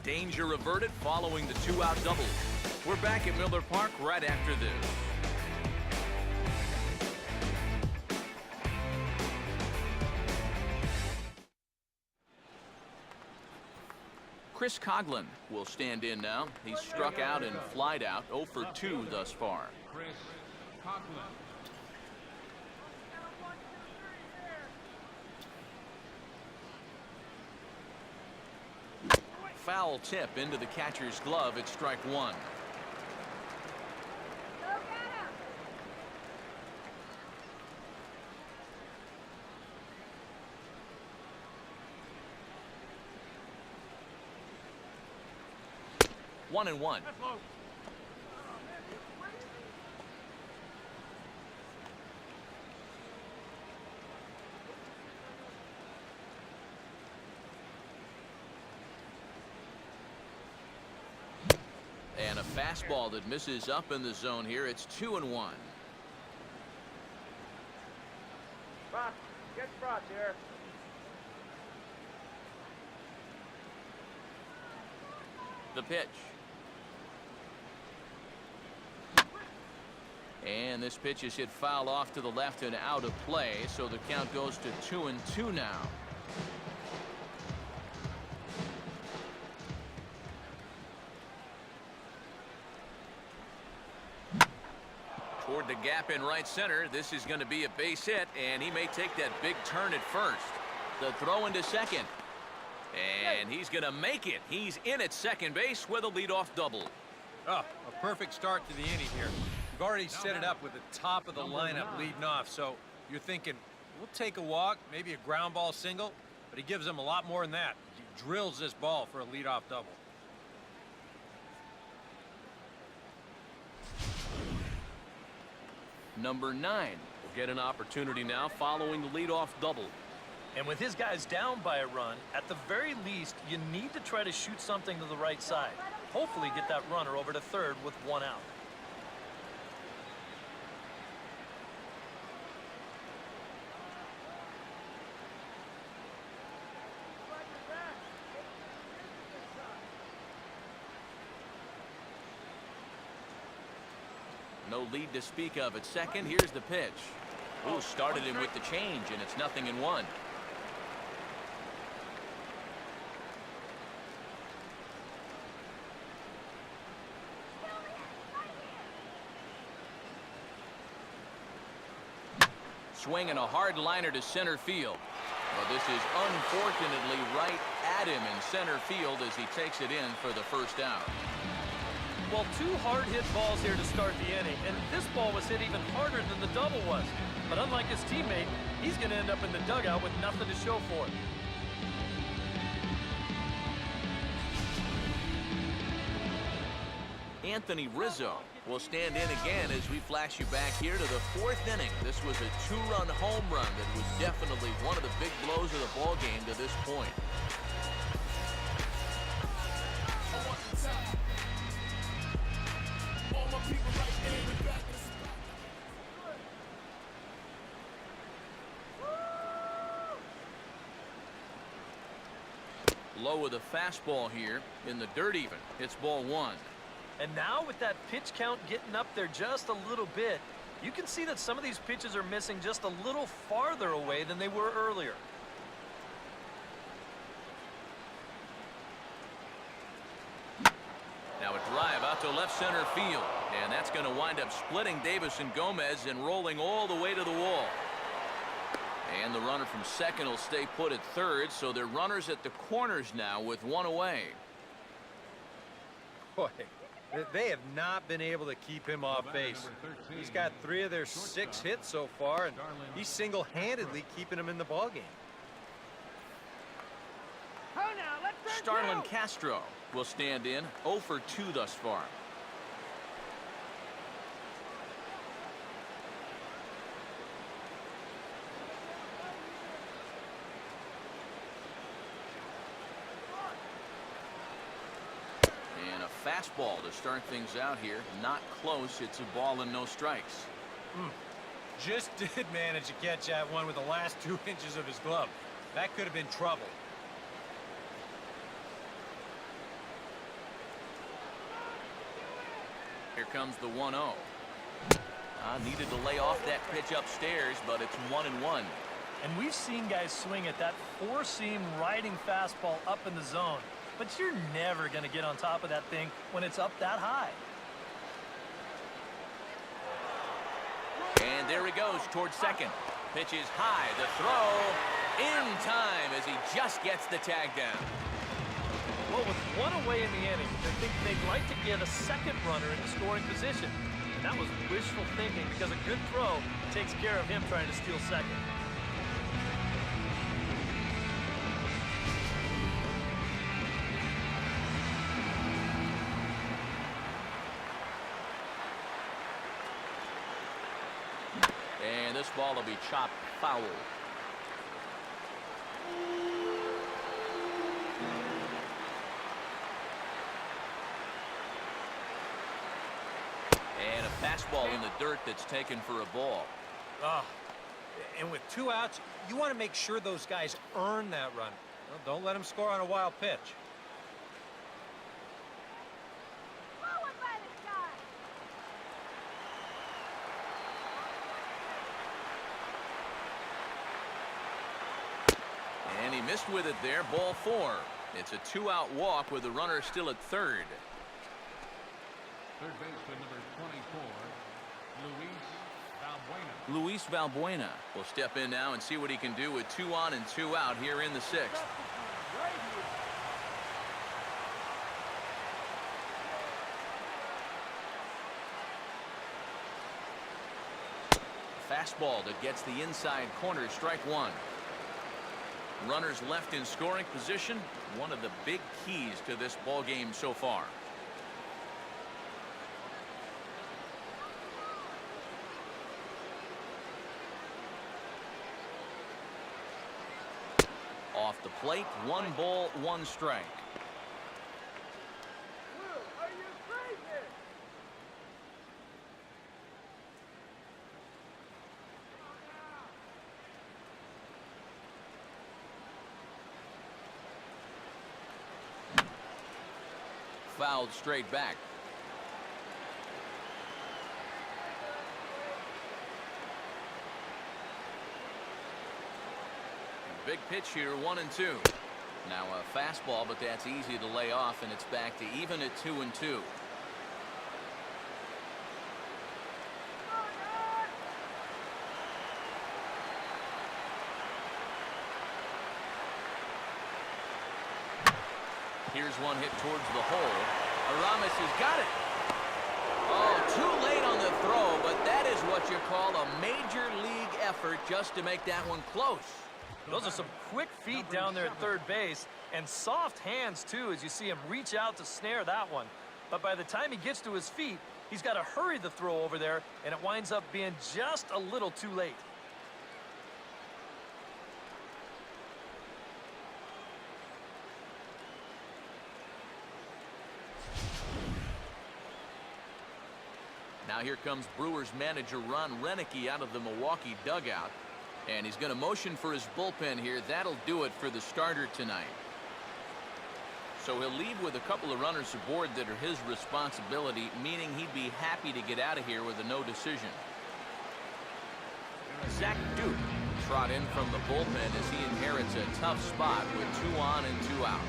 Danger averted following the 2-out double. We're back at Miller Park right after this. Chris Coughlin will stand in now. He's struck out and flied out. 0 for 2 thus far. Chris Coughlin. Foul tip into the catcher's glove at strike 1. One and one. And a fastball that misses up in the zone here. It's 2-1. Get Frost here. The pitch. And this pitch is hit foul off to the left and out of play, so the count goes to 2-2 now. Toward the gap in right center. This is going to be a base hit, and he may take that big turn at first. The throw into second. And he's going to make it. He's in at second base with a leadoff double. Oh, a perfect start to the inning here. We've already set it up with the top of the lineup leading off, so you're thinking, we'll take a walk, maybe a ground ball single, but he gives them a lot more than that. He drills this ball for a leadoff double. Number 9 will get an opportunity now following the leadoff double. And with his guys down by a run, at the very least, you need to try to shoot something to the right side. Hopefully get that runner over to third with one out. No lead to speak of at second. Here's the pitch. Ooh, started him with the change, and it's 0-1. Swinging a hard liner to center field. Well, this is unfortunately right at him in center field as he takes it in for the first out. Well, 2 hard-hit balls here to start the inning, and this ball was hit even harder than the double was. But unlike his teammate, he's going to end up in the dugout with nothing to show for it. Anthony Rizzo will stand in again as we flash you back here to the 4th inning. This was a 2-run home run that was definitely one of the big blows of the ball game to this point. Low with a fastball here in the dirt even. It's ball 1. And now with that pitch count getting up there just a little bit, you can see that some of these pitches are missing just a little farther away than they were earlier. Now a drive out to left center field, and that's going to wind up splitting Davis and Gomez and rolling all the way to the wall. And the runner from second will stay put at third, so they're runners at the corners now with one away. Boy, they have not been able to keep him off base. He's got 3 of their 6 hits so far, and he's single-handedly keeping them in the ballgame. Starlin Castro will stand in 0 for 2 thus far. And a fastball to start things out here. Not close. It's a ball and no strikes. Just did manage to catch that one with the last 2 inches of his glove. That could have been trouble. Here comes the 1-0. Needed to lay off that pitch upstairs, but it's 1-1. And we've seen guys swing at that 4-seam riding fastball up in the zone. But you're never going to get on top of that thing when it's up that high. And there he goes towards second. Pitch is high. The throw in time as he just gets the tag down. Well, with one away in the inning, I think they'd like to get a second runner into scoring position. And that was wishful thinking because a good throw takes care of him trying to steal second. And this ball will be chopped foul. Fastball in the dirt that's taken for a ball. And with 2 outs, you want to make sure those guys earn that run. Well, don't let them score on a wild pitch. And he missed with it there. Ball 4. It's a 2-out walk with the runner still at third. Third baseman number 24, Luis Valbuena will step in now and see what he can do with 2 on and 2 out here in the 6th. Fastball that gets the inside corner, strike 1. Runners left in scoring position, one of the big keys to this ball game so far. Off the plate, 1 ball, 1 strike. Fouled straight back. Big pitch here, 1 and 2. Now a fastball, but that's easy to lay off, and it's back to even at 2 and 2. Here's one hit towards the hole. Aramis has got it. Oh, too late on the throw, but that is what you call a major league effort just to make that one close. Those are some quick feet down there at third base, and soft hands too, as you see him reach out to snare that one. But by the time he gets to his feet, he's got to hurry the throw over there, and it winds up being just a little too late. Now here comes Brewers manager Ron Renicky out of the Milwaukee dugout. And he's going to motion for his bullpen here. That'll do it for the starter tonight. So he'll leave with a couple of runners aboard that are his responsibility, meaning he'd be happy to get out of here with a no decision. Zach Duke trot in from the bullpen as he inherits a tough spot with 2 on and 2 out.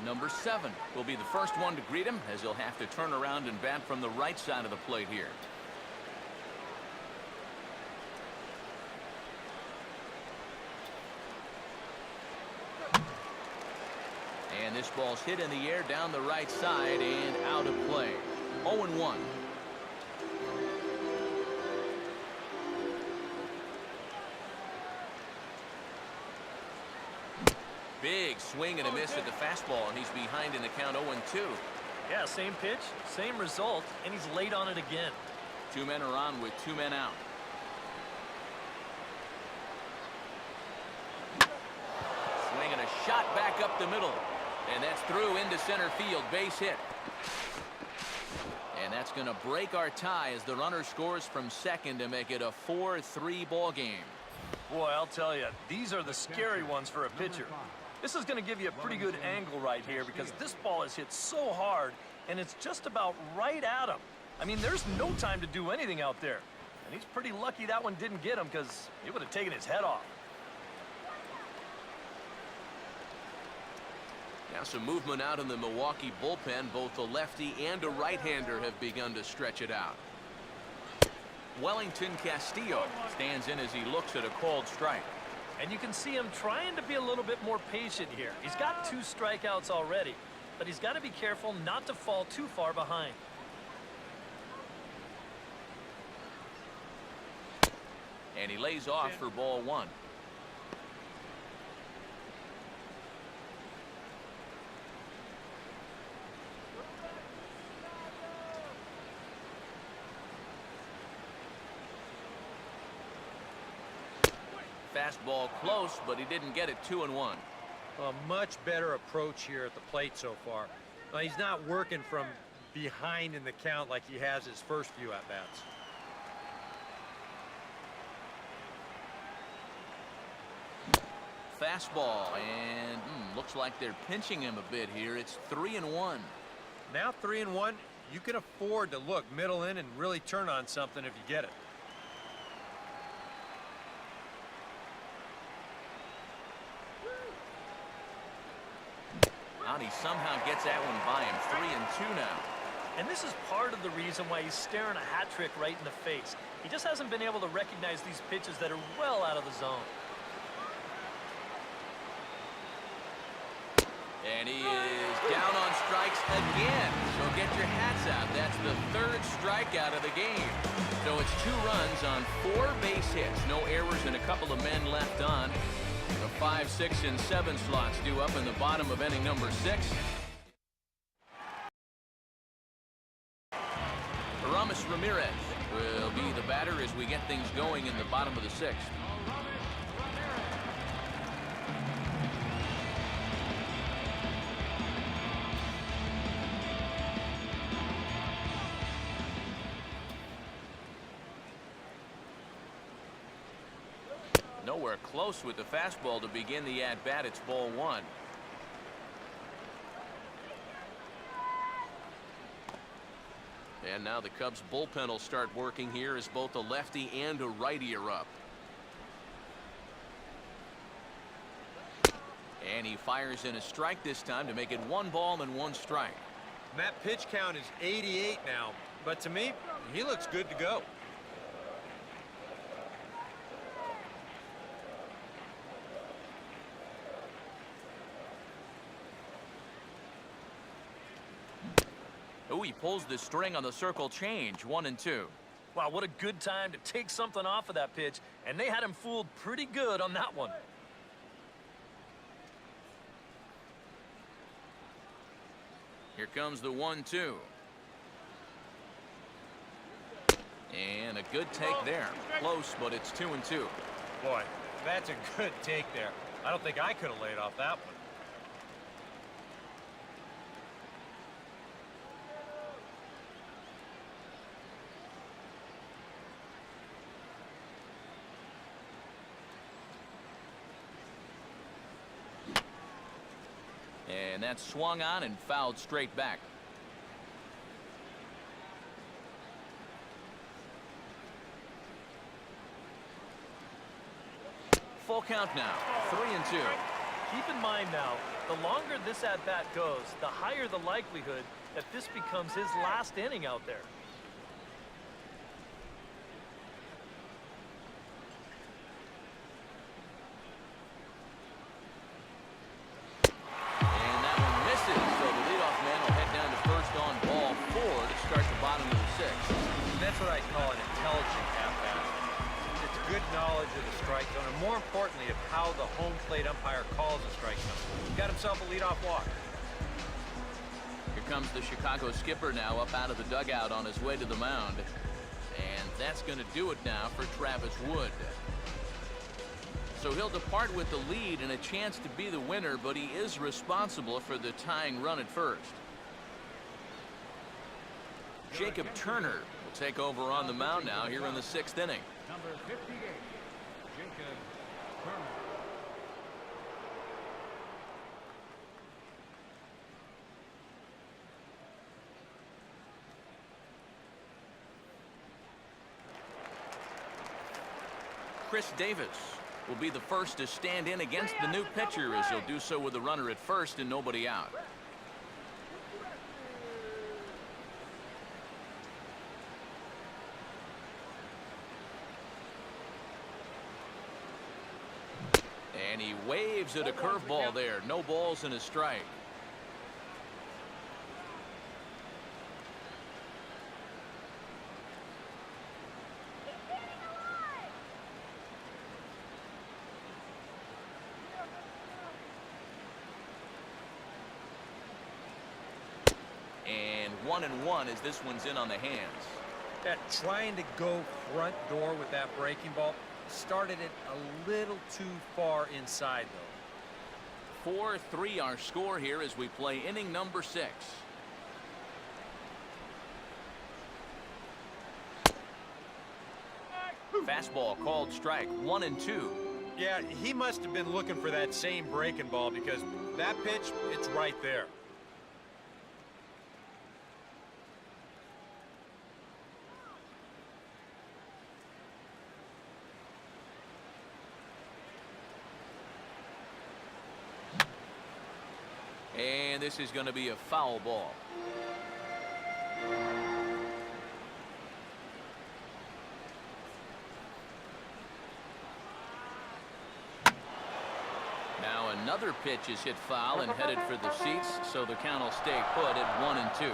Number 7 will be the first one to greet him, as he'll have to turn around and bat from the right side of the plate here. And this ball's hit in the air down the right side and out of play. 0-1. Big swing and a miss at the fastball, and he's behind in the count 0-2. Yeah, same pitch, same result, and he's late on it again. 2 men are on with 2 men out. Swinging a shot back up the middle, and that's through into center field, base hit. And that's going to break our tie as the runner scores from second to make it a 4-3 ball game. Boy, I'll tell you, these are the scary ones for a pitcher. This is going to give you a pretty good angle right here because this ball is hit so hard, and it's just about right at him. I mean, there's no time to do anything out there. And he's pretty lucky that one didn't get him because it would have taken his head off. Now some movement out in the Milwaukee bullpen. Both a lefty and a right-hander have begun to stretch it out. Wellington Castillo stands in as he looks at a called strike. And you can see him trying to be a little bit more patient here. He's got 2 strikeouts already, but he's got to be careful not to fall too far behind. And he lays off for ball 1. Fastball close, but he didn't get it. 2-1. A much better approach here at the plate so far. Well, he's not working from behind in the count like he has his first few at-bats. Fastball, and looks like they're pinching him a bit here. It's 3-1. Now 3-1, you can afford to look middle in and really turn on something if you get it. Out, he somehow gets that one by him. 3-2 now. And this is part of the reason why he's staring a hat trick right in the face. He just hasn't been able to recognize these pitches that are well out of the zone. And he is down on strikes again. So get your hats out. That's the third strikeout of the game. So it's 2 runs on 4 base hits. No errors and a couple of men left on. The 5, 6, and 7 slots due up in the bottom of inning number 6. Aramis Ramirez will be the batter as we get things going in the bottom of the 6th. Nowhere close with the fastball to begin the at-bat. It's ball 1. And now the Cubs bullpen will start working here as both a lefty and a righty are up. And he fires in a strike this time to make it 1 ball and 1 strike. And that pitch count is 88 now, but to me, he looks good to go. Oh, he pulls the string on the circle change. 1-2. Wow, what a good time to take something off of that pitch. And they had him fooled pretty good on that one. Here comes the 1-2. And a good take there. Close, but it's 2-2. Boy, that's a good take there. I don't think I could have laid off that one. And that's swung on and fouled straight back. Full count now. 3-2. Keep in mind now, the longer this at-bat goes, the higher the likelihood that this becomes his last inning out there. And that one misses, so the leadoff man will head down to first on ball 4 to start the bottom of the 6th. That's what I call an intelligent at-bat. It's good knowledge of the strike zone, and more importantly, of how the home plate umpire calls a strike zone. He got himself a leadoff walk. Here comes the Chicago skipper now up out of the dugout on his way to the mound. And that's going to do it now for Travis Wood. So he'll depart with the lead and a chance to be the winner, but he is responsible for the tying run at first. Jacob Turner will take over on the mound now here in the 6th inning. Number 58, Jacob Turner. Chris Davis will be the first to stand in against the new pitcher, as he'll do so with a runner at first and nobody out. And he waves at a curveball there. No balls and a strike. And 1-1 as this one's in on the hands. That trying to go front door with that breaking ball, Started it a little too far inside, though. 4-3 our score here as we play inning number 6. Fastball called strike, 1-2. Yeah, he must have been looking for that same breaking ball because that pitch, it's right there. And this is going to be a foul ball. Now another pitch is hit foul and headed for the seats, so the count will stay put at 1-2.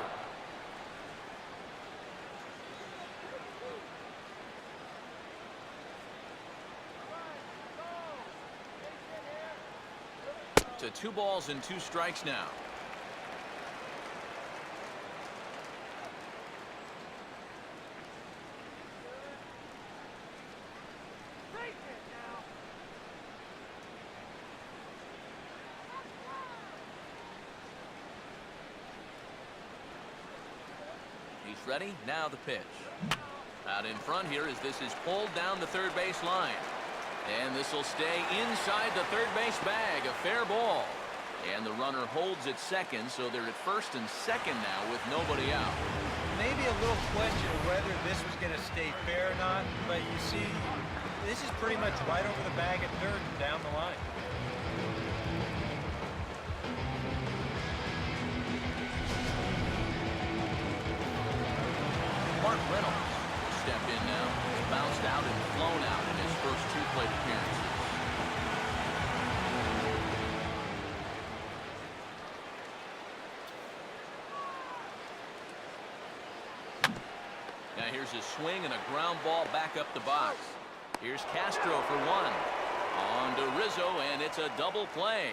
To 2 balls and 2 strikes now. He's ready. Now the pitch. Out in front here as this is pulled down the third base line. And this will stay inside the third base bag. A fair ball. And the runner holds at second, so they're at first and second now with nobody out. Maybe a little question of whether this was going to stay fair or not, but you see, this is pretty much right over the bag at third and down the line. Mark Reynolds will step in now. He's bounced out and flown out in his first 2 plate appearances. Now here's a swing and a ground ball back up the box. Here's Castro for 1. On to Rizzo, and it's a double play.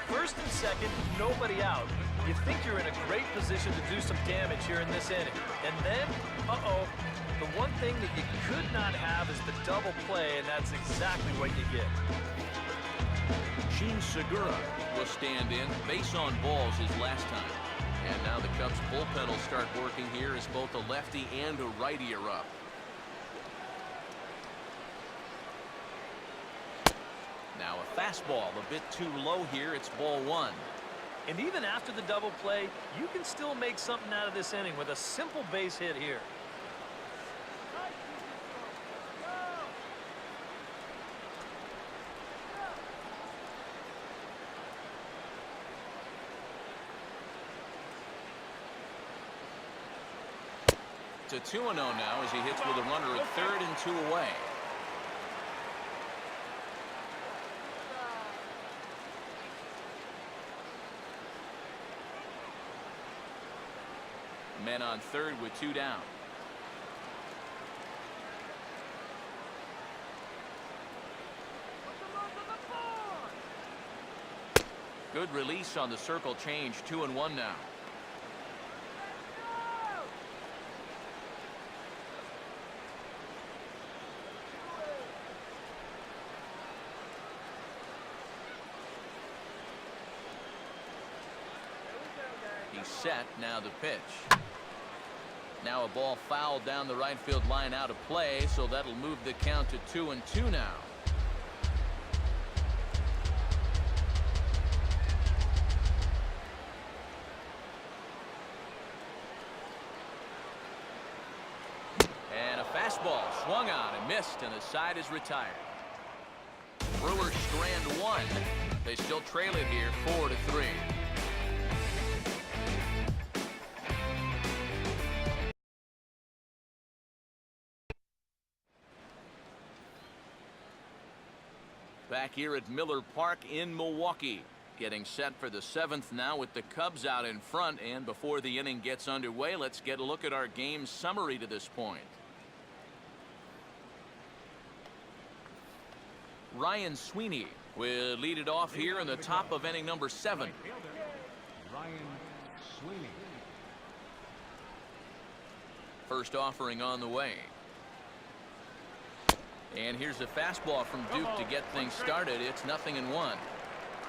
First and second, nobody out. You think you're in a great position to do some damage here in this inning. And then, the one thing that you could not have is the double play, and that's exactly what you get. Gene Segura will stand in. Base on balls his last time. And now the Cubs bullpen will start working here as both a lefty and a righty are up. Now a fastball a bit too low here. It's ball 1. And even after the double play, you can still make something out of this inning with a simple base hit here. To 2-0 now as he hits with a runner at third and 2 away. Men on third with 2 down. Good release on the circle change. 2-1 now. He's set. Now the pitch. Now a ball fouled down the right field line out of play, so that'll move the count to 2-2 now. And a fastball swung on and missed, and the side is retired. Brewers strand 1. They still trail it here 4-3. Back here at Miller Park in Milwaukee. Getting set for the 7th now with the Cubs out in front. And before the inning gets underway, let's get a look at our game summary to this point. Ryan Sweeney will lead it off here in the top of inning number 7. Ryan Sweeney. First offering on the way. And here's a fastball from Duke to get things started. It's 0-1.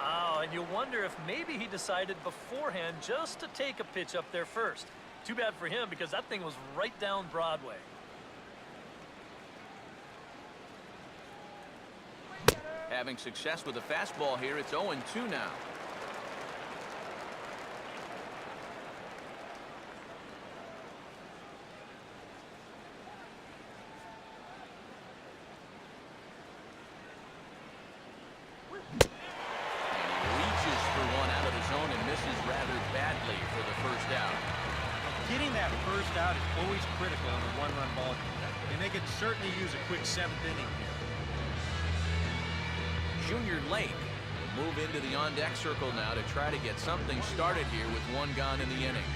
Oh, and you wonder if maybe he decided beforehand just to take a pitch up there first. Too bad for him because that thing was right down Broadway. Having success with the fastball here, it's 0-2 now. Getting that first out is always critical in a one-run ball game, and they could certainly use a quick 7th inning here. Junior Lake will move into the on-deck circle now to try to get something started here with 1 gone in the inning.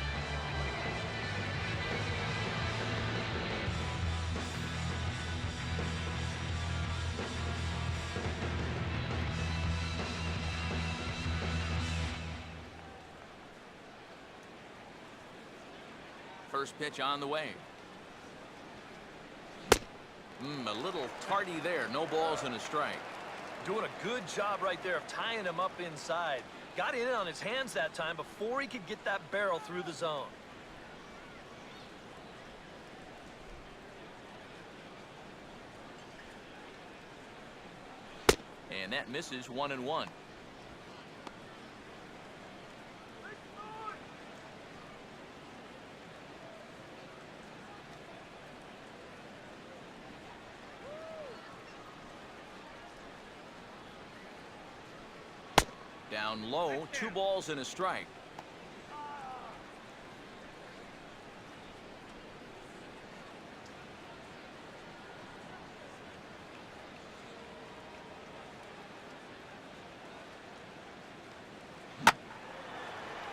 First pitch on the way. A little tardy there. No balls and a strike. Doing a good job right there of tying him up inside. Got in on his hands that time before he could get that barrel through the zone. And that misses. 1-1. Down low, 2 balls and a strike.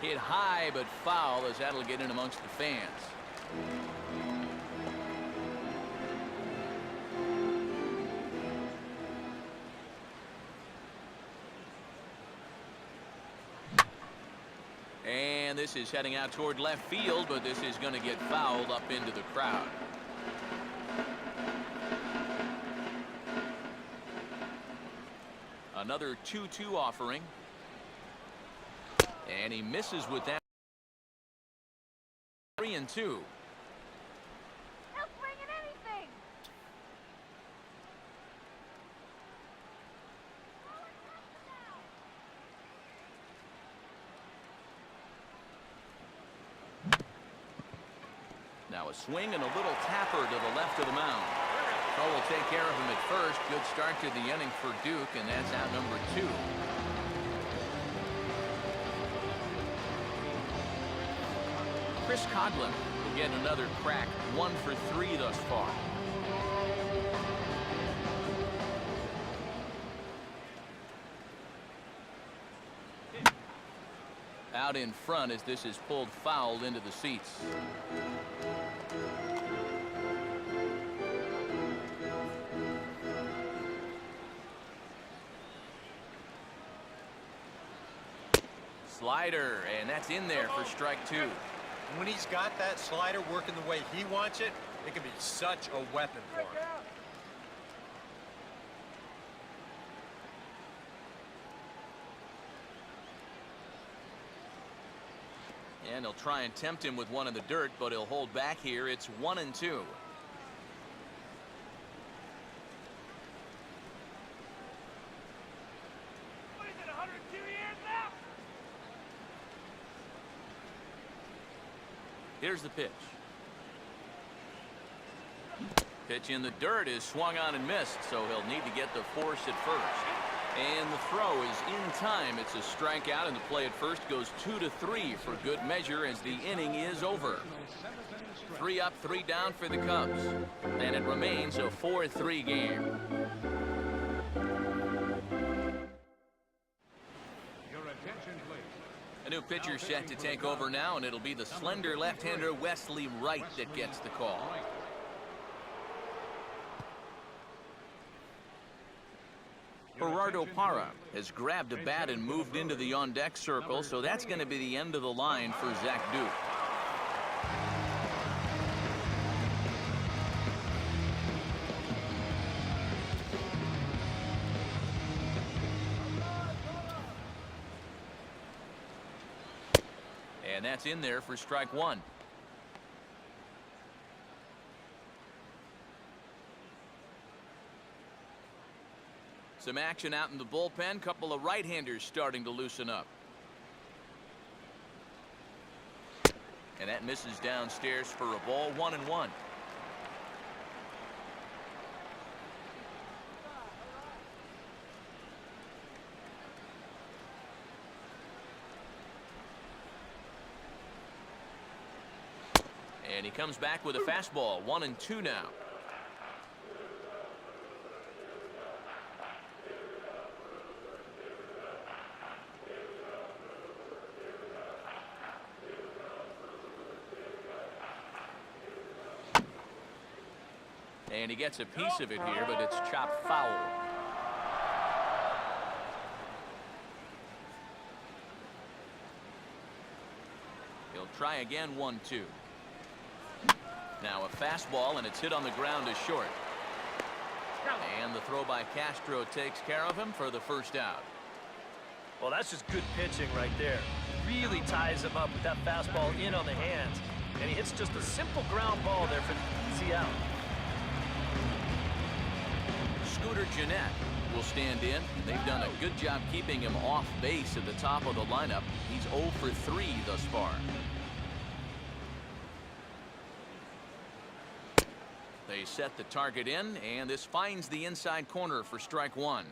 Hit high but foul as that'll get in amongst the fans. And this is heading out toward left field, but this is going to get fouled up into the crowd. Another 2-2 offering. And he misses with that. 3-2. Now a swing and a little tapper to the left of the mound. Cole will take care of him at first. Good start to the inning for Duke, and that's out number 2. Chris Coughlin will get another crack. 1 for 3 thus far. Out in front as this is pulled fouled into the seats. Slider, and that's in there for strike 2. When he's got that slider working the way he wants it, it can be such a weapon for him. And he'll try and tempt him with one in the dirt, but he'll hold back here. It's 1-2. Here's the pitch. Pitch in the dirt is swung on and missed, so he'll need to get the force at first. And the throw is in time. It's a strikeout, and the play at first goes 2-3 for good measure as the inning is over. 3 up, 3 down for the Cubs. And it remains a 4-3 game. A new pitcher set to take over now, and it'll be the slender left-hander Wesley Wright that gets the call. Gerardo Parra has grabbed a bat and moved into the on-deck circle, so that's going to be the end of the line for Zach Duke. And that's in there for strike one. Some action out in the bullpen. Couple of right-handers starting to loosen up. And that misses downstairs for a ball, 1-1. And he comes back with a fastball, 1-2 now. And he gets a piece of it here, but it's chopped foul. He'll try again, 1-2. Now a fastball, and it's hit on the ground to short. And the throw by Castro takes care of him for the first out. Well, that's just good pitching right there. Really ties him up with that fastball in on the hands. And he hits just a simple ground ball there for the easy out. Scooter Gennett will stand in. They've done a good job keeping him off base at the top of the lineup. He's 0 for 3 thus far. They set the target in, and this finds the inside corner for strike one.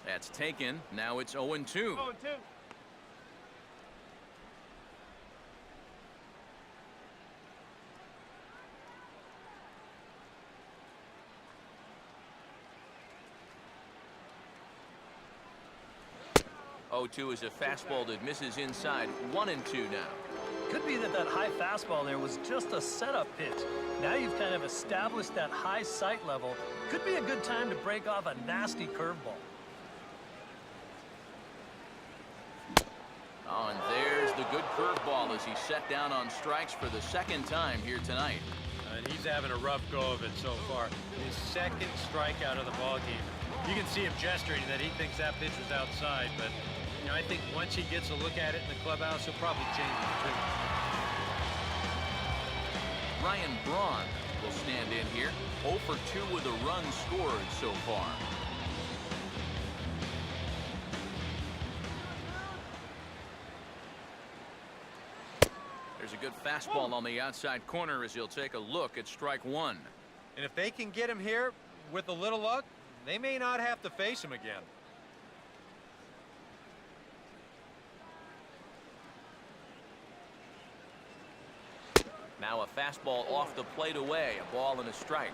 That's taken. Now it's 0-2. 0-2. Is a fastball that misses inside. 1-2 now. Could be that high fastball there was just a setup pitch. Now you've kind of established that high sight level. Could be a good time to break off a nasty curveball. Oh, and there's the good curveball as he's set down on strikes for the second time here tonight. And he's having a rough go of it so far. His second strikeout of the ball game. You can see him gesturing that he thinks that pitch was outside, but you know, I think once he gets a look at it in the clubhouse, he'll probably change it too. Ryan Braun will stand in here. 0 for 2 with a run scored so far. There's a good fastball on the outside corner as he'll take a look at strike one. And if they can get him here with a little luck, they may not have to face him again. Now a fastball off the plate away, a ball and a strike.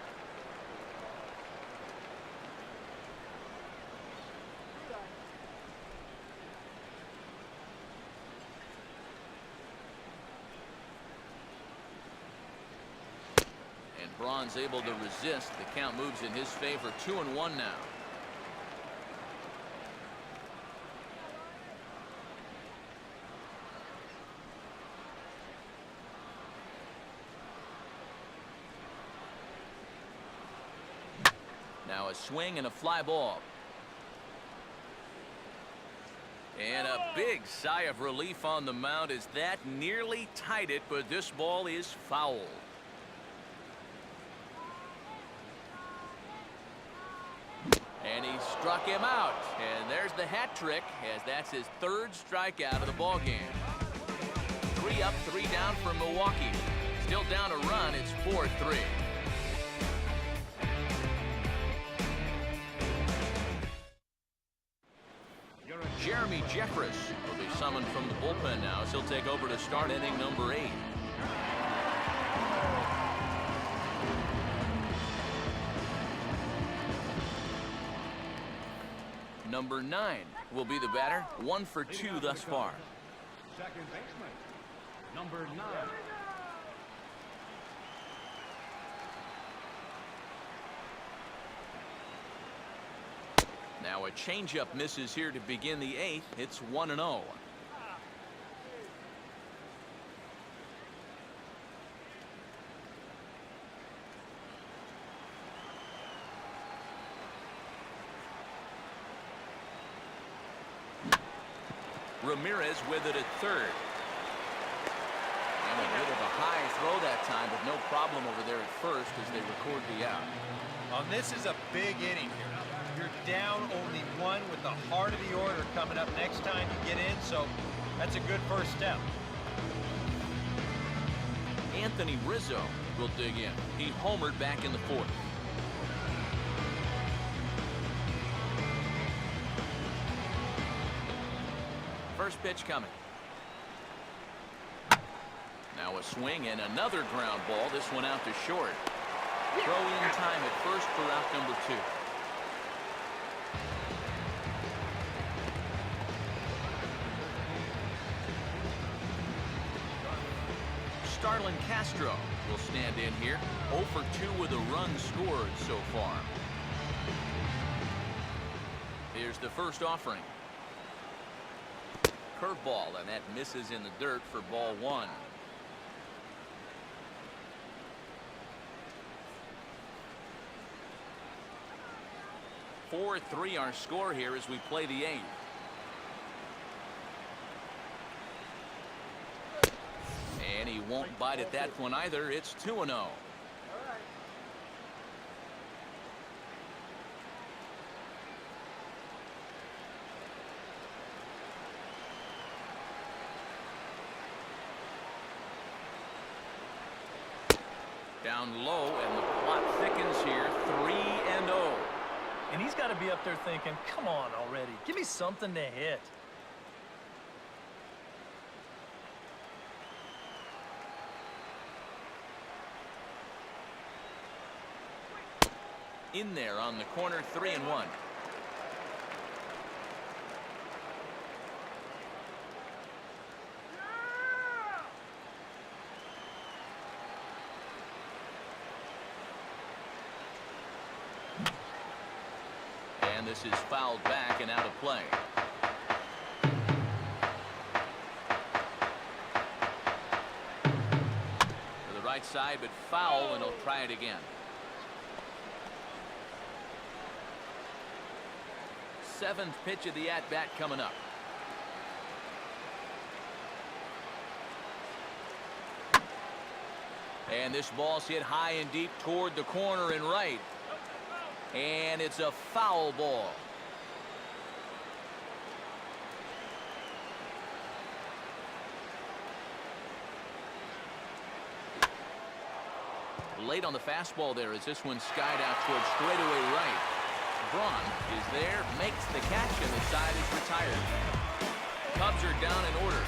And Braun's able to resist. The count moves in his favor, 2-1 now. Now a swing and a fly ball. And a big sigh of relief on the mound as that nearly tied it, but this ball is foul. And he struck him out. And there's the hat trick, as that's his third strikeout of the ball game. 3 up, 3 down for Milwaukee. Still down a run. It's 4-3. Jeremy Jeffress will be summoned from the bullpen now as he'll take over to start inning number 8. Number 9 will be the batter. 1 for 2 thus far. Second baseman, number 9. Now a changeup misses here to begin the 8th. It's 1-0. Ramirez with it at third. And a bit of a high throw that time, but no problem over there at first as they record the out. This is a big inning here. You're down only one with the heart of the order coming up next time you get in, so that's a good first step. Anthony Rizzo will dig in. He homered back in the fourth. First pitch coming. Now a swing and another ground ball. This one out to short. Throw in time at first for out number 2. Starlin Castro will stand in here. 0 for 2 with a run scored so far. Here's the first offering. Curveball, and that misses in the dirt for ball 1. Four 4-3 our score here as we play the 8th. And he won't bite at that one either. It's 2-0. Down low, and the plot thickens here. 3-0. And he's got to be up there thinking, come on already. Give me something to hit. In there on the corner, 3-1. And this is fouled back and out of play. To the right side, but foul, and he'll try it again. 7th pitch of the at-bat coming up. And this ball's hit high and deep toward the corner and right. And it's a foul ball. Late on the fastball there as this one skied out towards straightaway right. Braun is there, makes the catch, and the side is retired. Cubs are down in order,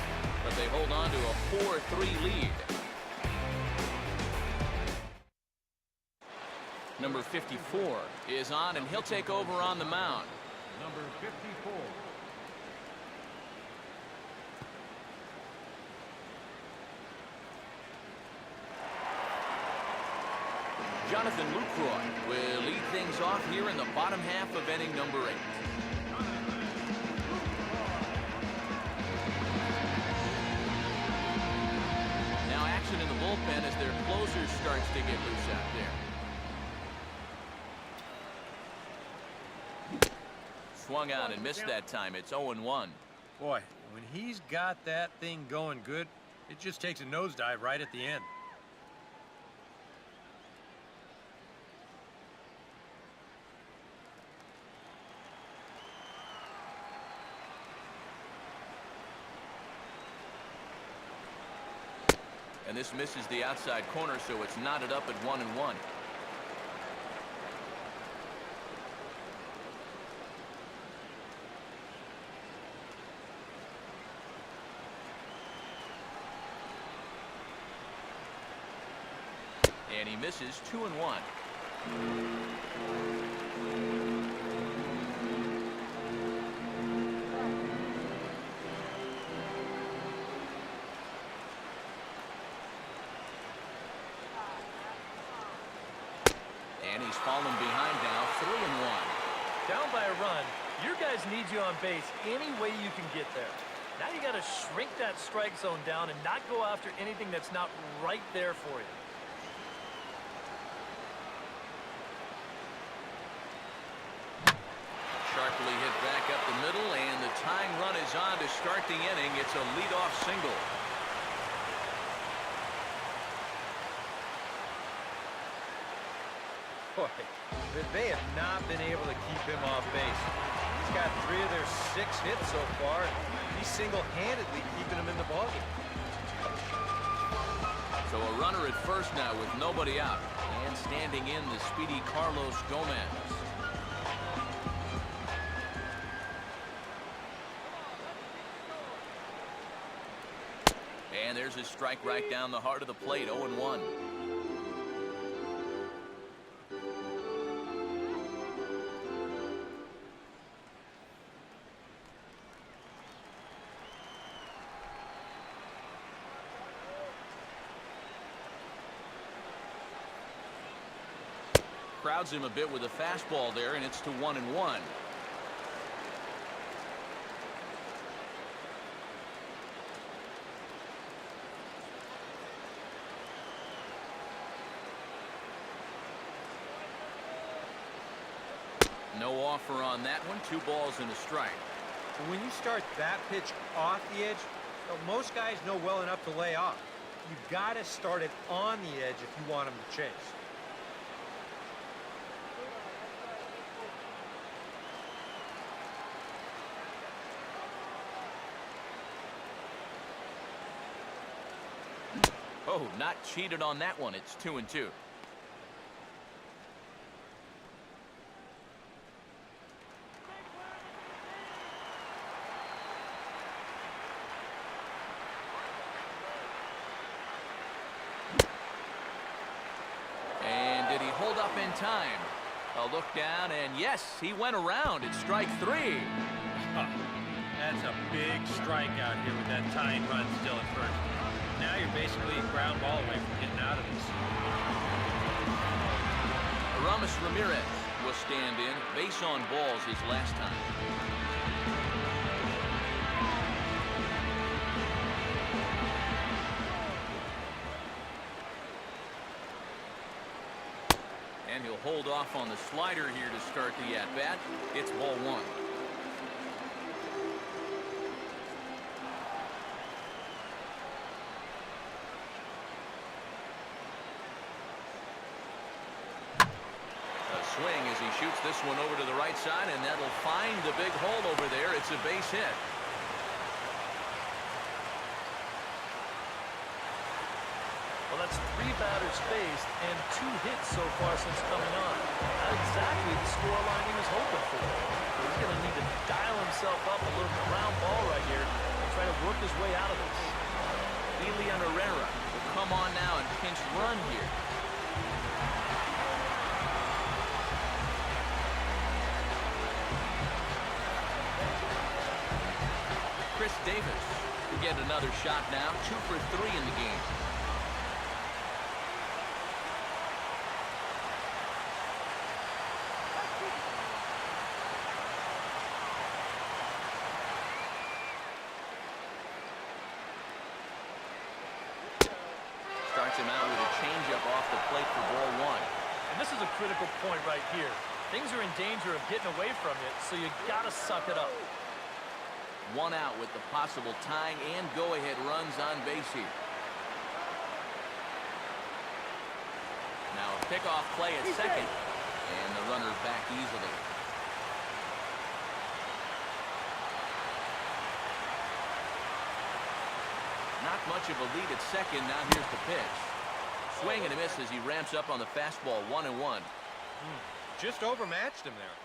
but they hold on to a 4-3 lead. Number 54 is on, and he'll take over on the mound. Number 54. Jonathan Lucroy will lead things off here in the bottom half of inning number 8. Now action in the bullpen as their closer starts to get loose out there. Swung out and missed that time. It's 0-1. Boy, when he's got that thing going good, it just takes a nosedive right at the end. And this misses the outside corner, so it's knotted up at 1-1. And he misses 2-1. And he's fallen behind now, 3-1. Down by a run, your guys need you on base any way you can get there. Now you got to shrink that strike zone down and not go after anything that's not right there for you. Sharply hit back up the middle, and the tying run is He's on to start the inning. It's a leadoff single. Boy, they have not been able to keep him off base. He's got 3 of their 6 hits so far. He's single-handedly keeping them in the ballgame. So a runner at first now with nobody out. And standing in the speedy Carlos Gomez. And there's his strike right down the heart of the plate, 0-1. Crowds him a bit with a fastball there, and it's to 1-1. No offer on that one. 2 balls and a strike. When you start that pitch off the edge, most guys know well enough to lay off. You've got to start it on the edge if you want him to chase. Oh, not cheated on that one. It's 2-2. And did he hold up in time? A look down, and yes, he went around. It's strike 3. That's a big strikeout here with that tying run still at first. Now you're basically a ground ball away from getting out of this. Aramis Ramirez will stand in. Base on balls his last time. And he'll hold off on the slider here to start the at-bat. It's ball 1. Swing as he shoots this one over to the right side, and that'll find the big hole over there. It's a base hit. Well, that's 3 batters faced and 2 hits so far since coming on. Not exactly the scoreline he was hoping for. He's going to need to dial himself up a little ground ball right here and try to work his way out of this. Elian Herrera will come on now and pinch run here. Chris Davis will get another shot now. 2 for 3 in the game. Starts him out with a changeup off the plate for ball 1. And this is a critical point right here. Things are in danger of getting away from you, so you got to suck it up. 1 out with the possible tying and go-ahead runs on base here. Now a pickoff play at second, and the runner's back easily. Not much of a lead at second. Now here's the pitch. Swing and a miss as he ramps up on the fastball. 1-1. Just overmatched him there.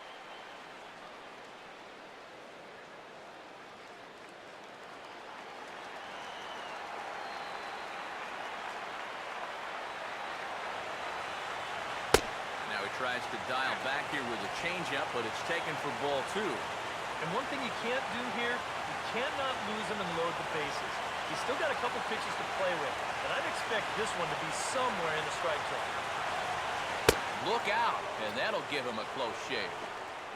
Tries to dial back here with a changeup, but it's taken for ball 2. And one thing you can't do here, you cannot lose him and load the bases. He's still got a couple pitches to play with, and I'd expect this one to be somewhere in the strike zone. Look out, and that'll give him a close shave.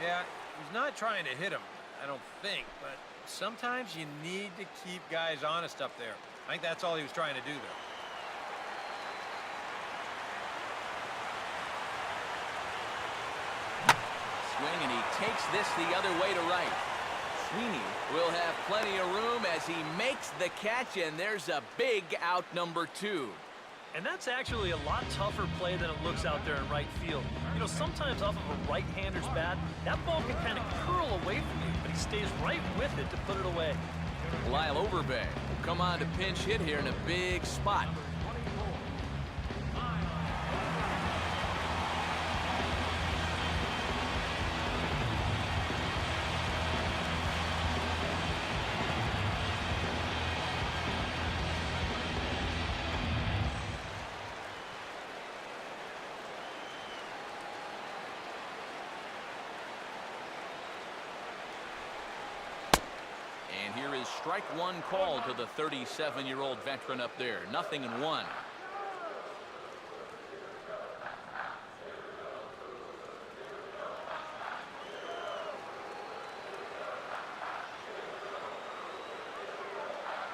Yeah, he's not trying to hit him, I don't think, but sometimes you need to keep guys honest up there. I think that's all he was trying to do there. Swing, and he takes this the other way to right. Sweeney will have plenty of room as he makes the catch, and there's a big out number 2. And that's actually a lot tougher play than it looks out there in right field. You know, sometimes off of a right-hander's bat, that ball can kind of curl away from you, but he stays right with it to put it away. Lyle Overbay will come on to pinch hit here in a big spot. And here is strike one call to the 37-year-old veteran up there. 0-1.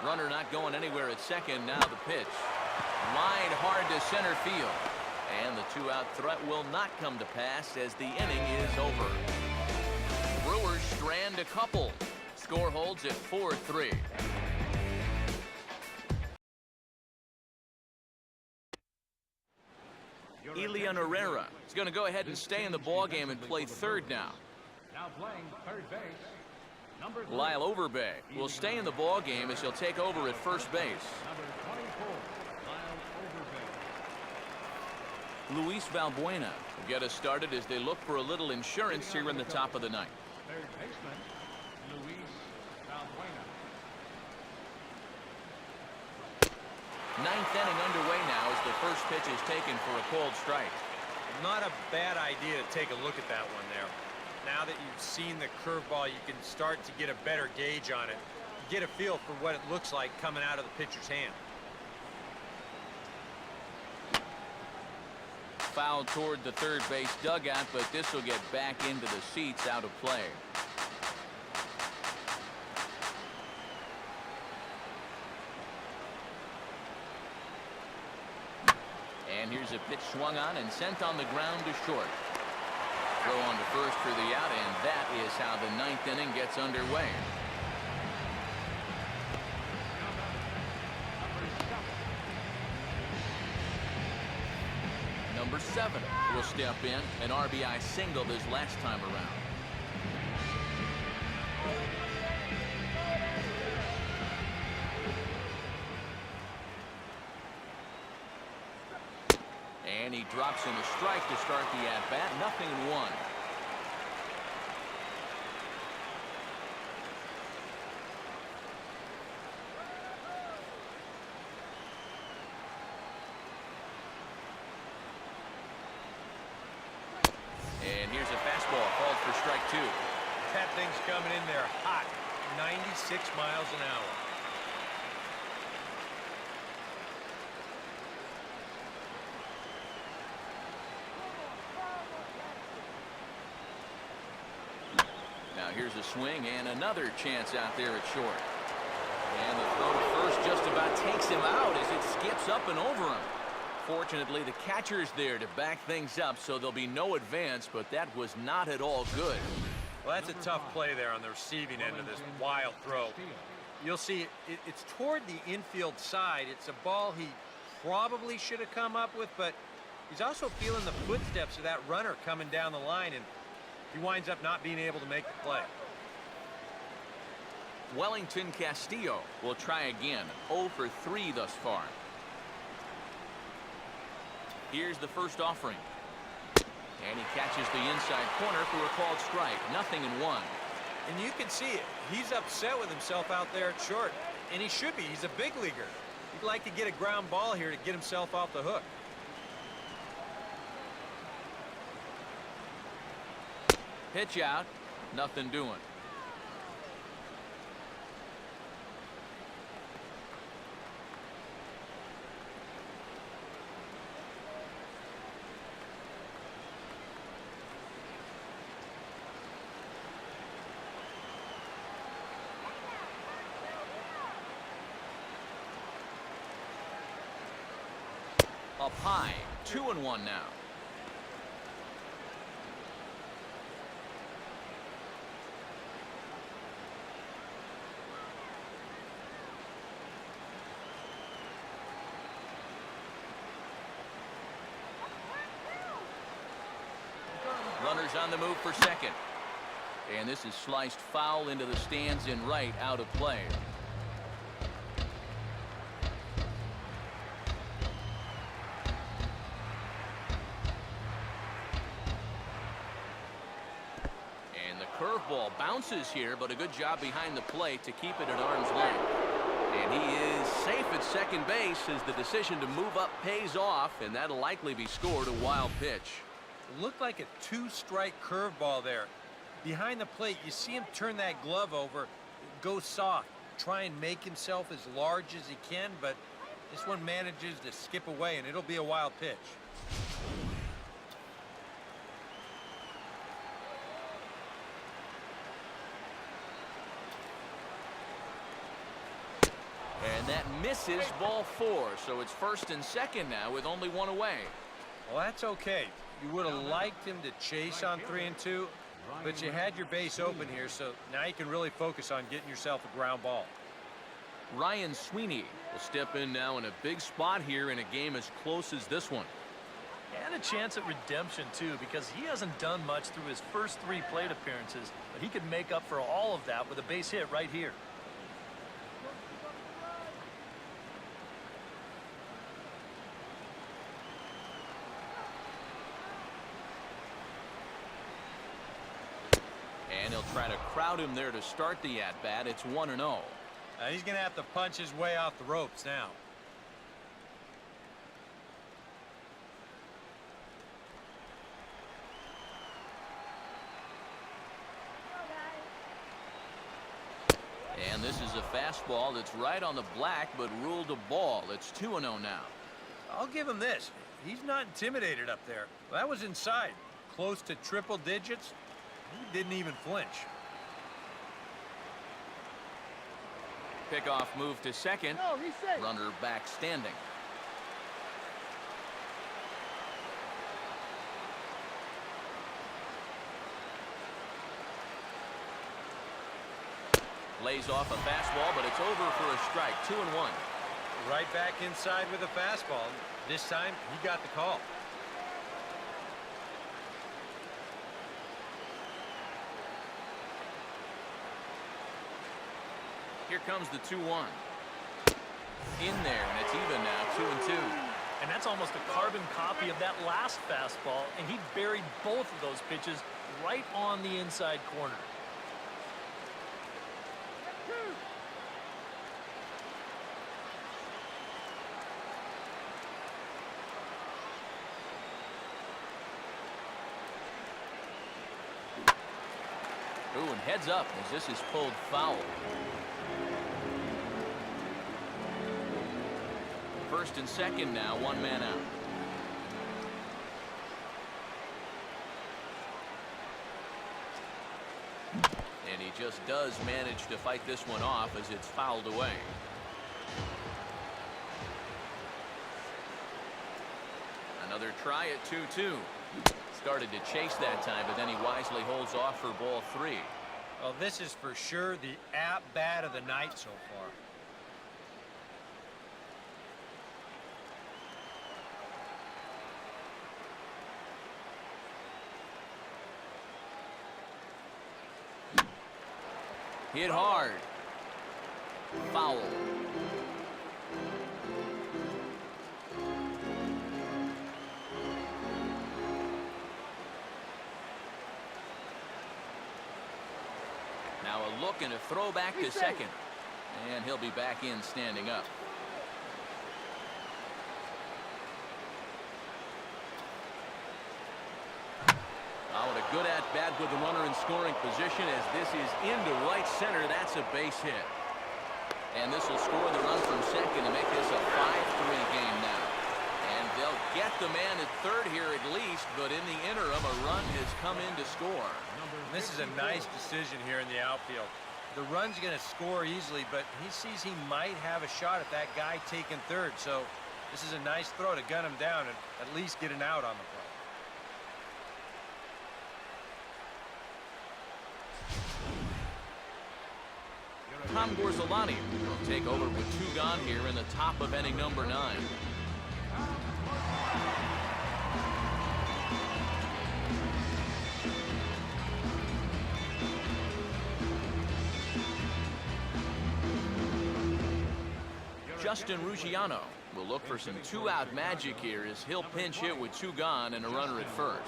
Runner not going anywhere at second. Now the pitch. Line hard to center field. And the 2-out threat will not come to pass as the inning is over. Brewers strand a couple. Score holds at 4-3. Elian Herrera is going to go ahead and stay in the ballgame and play third now. Now playing third base, number 3. Lyle Overbay will stay in the ballgame as he'll take over at first base. Number 24, Lyle Overbay. Luis Valbuena will get us started as they look for a little insurance here in the top of the ninth. Third baseman, Luis Valbuena. Ninth inning underway now as the first pitch is taken for a cold strike. Not a bad idea to take a look at that one there. Now that you've seen the curveball, you can start to get a better gauge on it. Get a feel for what it looks like coming out of the pitcher's hand. Foul toward the third base dugout, but this will get back into the seats out of play. And here's a pitch swung on and sent on the ground to short. Throw on to first for the out, and that is how the ninth inning gets underway. Number 7 will step in, an RBI single this last time around. And he drops in a strike to start the at-bat. 0-1. And here's a fastball called for strike 2. That thing's coming in there hot. 96 miles an hour. Now here's a swing and another chance out there at short. And the throw to first just about takes him out as it skips up and over him. Fortunately, the catcher's there to back things up, so there'll be no advance, but that was not at all good. Well, that's a tough play there on the receiving end of this wild throw. You'll see it's toward the infield side. It's a ball he probably should have come up with, but he's also feeling the footsteps of that runner coming down the line, and he winds up not being able to make the play. Wellington Castillo will try again. 0 for 3 thus far. Here's the first offering. And he catches the inside corner for a called strike. 0-1. And you can see it. He's upset with himself out there at short. And he should be. He's a big leaguer. He'd like to get a ground ball here to get himself off the hook. Pitch out. Nothing doing. Up high, 2-1 now. He's on the move for second. And this is sliced foul into the stands in right, out of play. And the curveball bounces here, but a good job behind the plate to keep it at arm's length. And he is safe at second base as the decision to move up pays off, and that'll likely be scored a wild pitch. It looked like a two-strike curveball there. Behind the plate, you see him turn that glove over, go soft, try and make himself as large as he can, but this one manages to skip away, and it'll be a wild pitch. And that misses, ball 4, so it's first and second now with only one away. Well, that's okay. You would have liked him to chase on 3 and 2, but you had your base open here, so now you can really focus on getting yourself a ground ball. Ryan Sweeney will step in now in a big spot here in a game as close as this one. And a chance at redemption, too, because he hasn't done much through his first 3 plate appearances, but he could make up for all of that with a base hit right here. And he'll try to crowd him there to start the at-bat. It's 1-0. He's going to have to punch his way off the ropes now. And this is a fastball that's right on the black, but ruled a ball. It's 2-0 now. I'll give him this. He's not intimidated up there. That was inside. Close to triple digits. He didn't even flinch. Pickoff move to second. Runner back standing. Lays off a fastball, but it's over for a strike. 2-1. Right back inside with a fastball. This time, he got the call. Here comes the 2-1. In there, and it's even now, 2-2. And that's almost a carbon copy of that last fastball, and he buried both of those pitches right on the inside corner. Ooh, and heads up as this is pulled foul. First and second now, 1 man out. And he just does manage to fight this one off as it's fouled away. Another try at 2-2. Started to chase that time, but then he wisely holds off for ball 3. Well, this is for sure the at-bat of the night so far. Hit hard. Foul. Now a look and a throw back to second. And he'll be back in standing up. What a good at-bat with the runner in scoring position as this is into right center. That's a base hit. And this will score the run from second to make this a 5-3 game now. And they'll get the man at third here at least, but in the interim, a run has come in to score. This is a nice decision here in the outfield. The run's going to score easily, but he sees he might have a shot at that guy taking third. So this is a nice throw to gun him down and at least get an out on the play. Tom Gorzolani will take over with 2 gone here in the top of inning number 9. Justin Ruggiano will look for some two-out magic here as he'll pinch hit with two gone and a runner at first.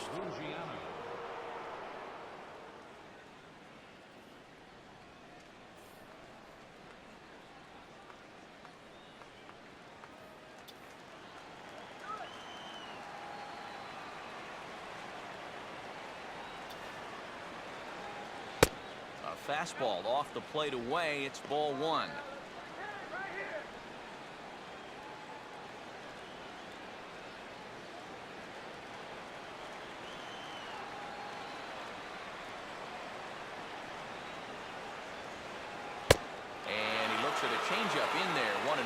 A fastball off the plate away. It's ball one. And he looks at a changeup in there, 1-1.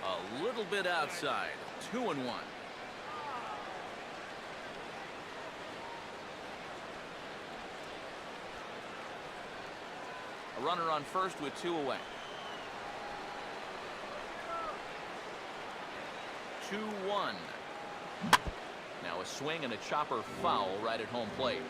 A little bit outside, 2-1. A runner on first with two away. 2-1. Now a swing and a chopper foul right at home plate.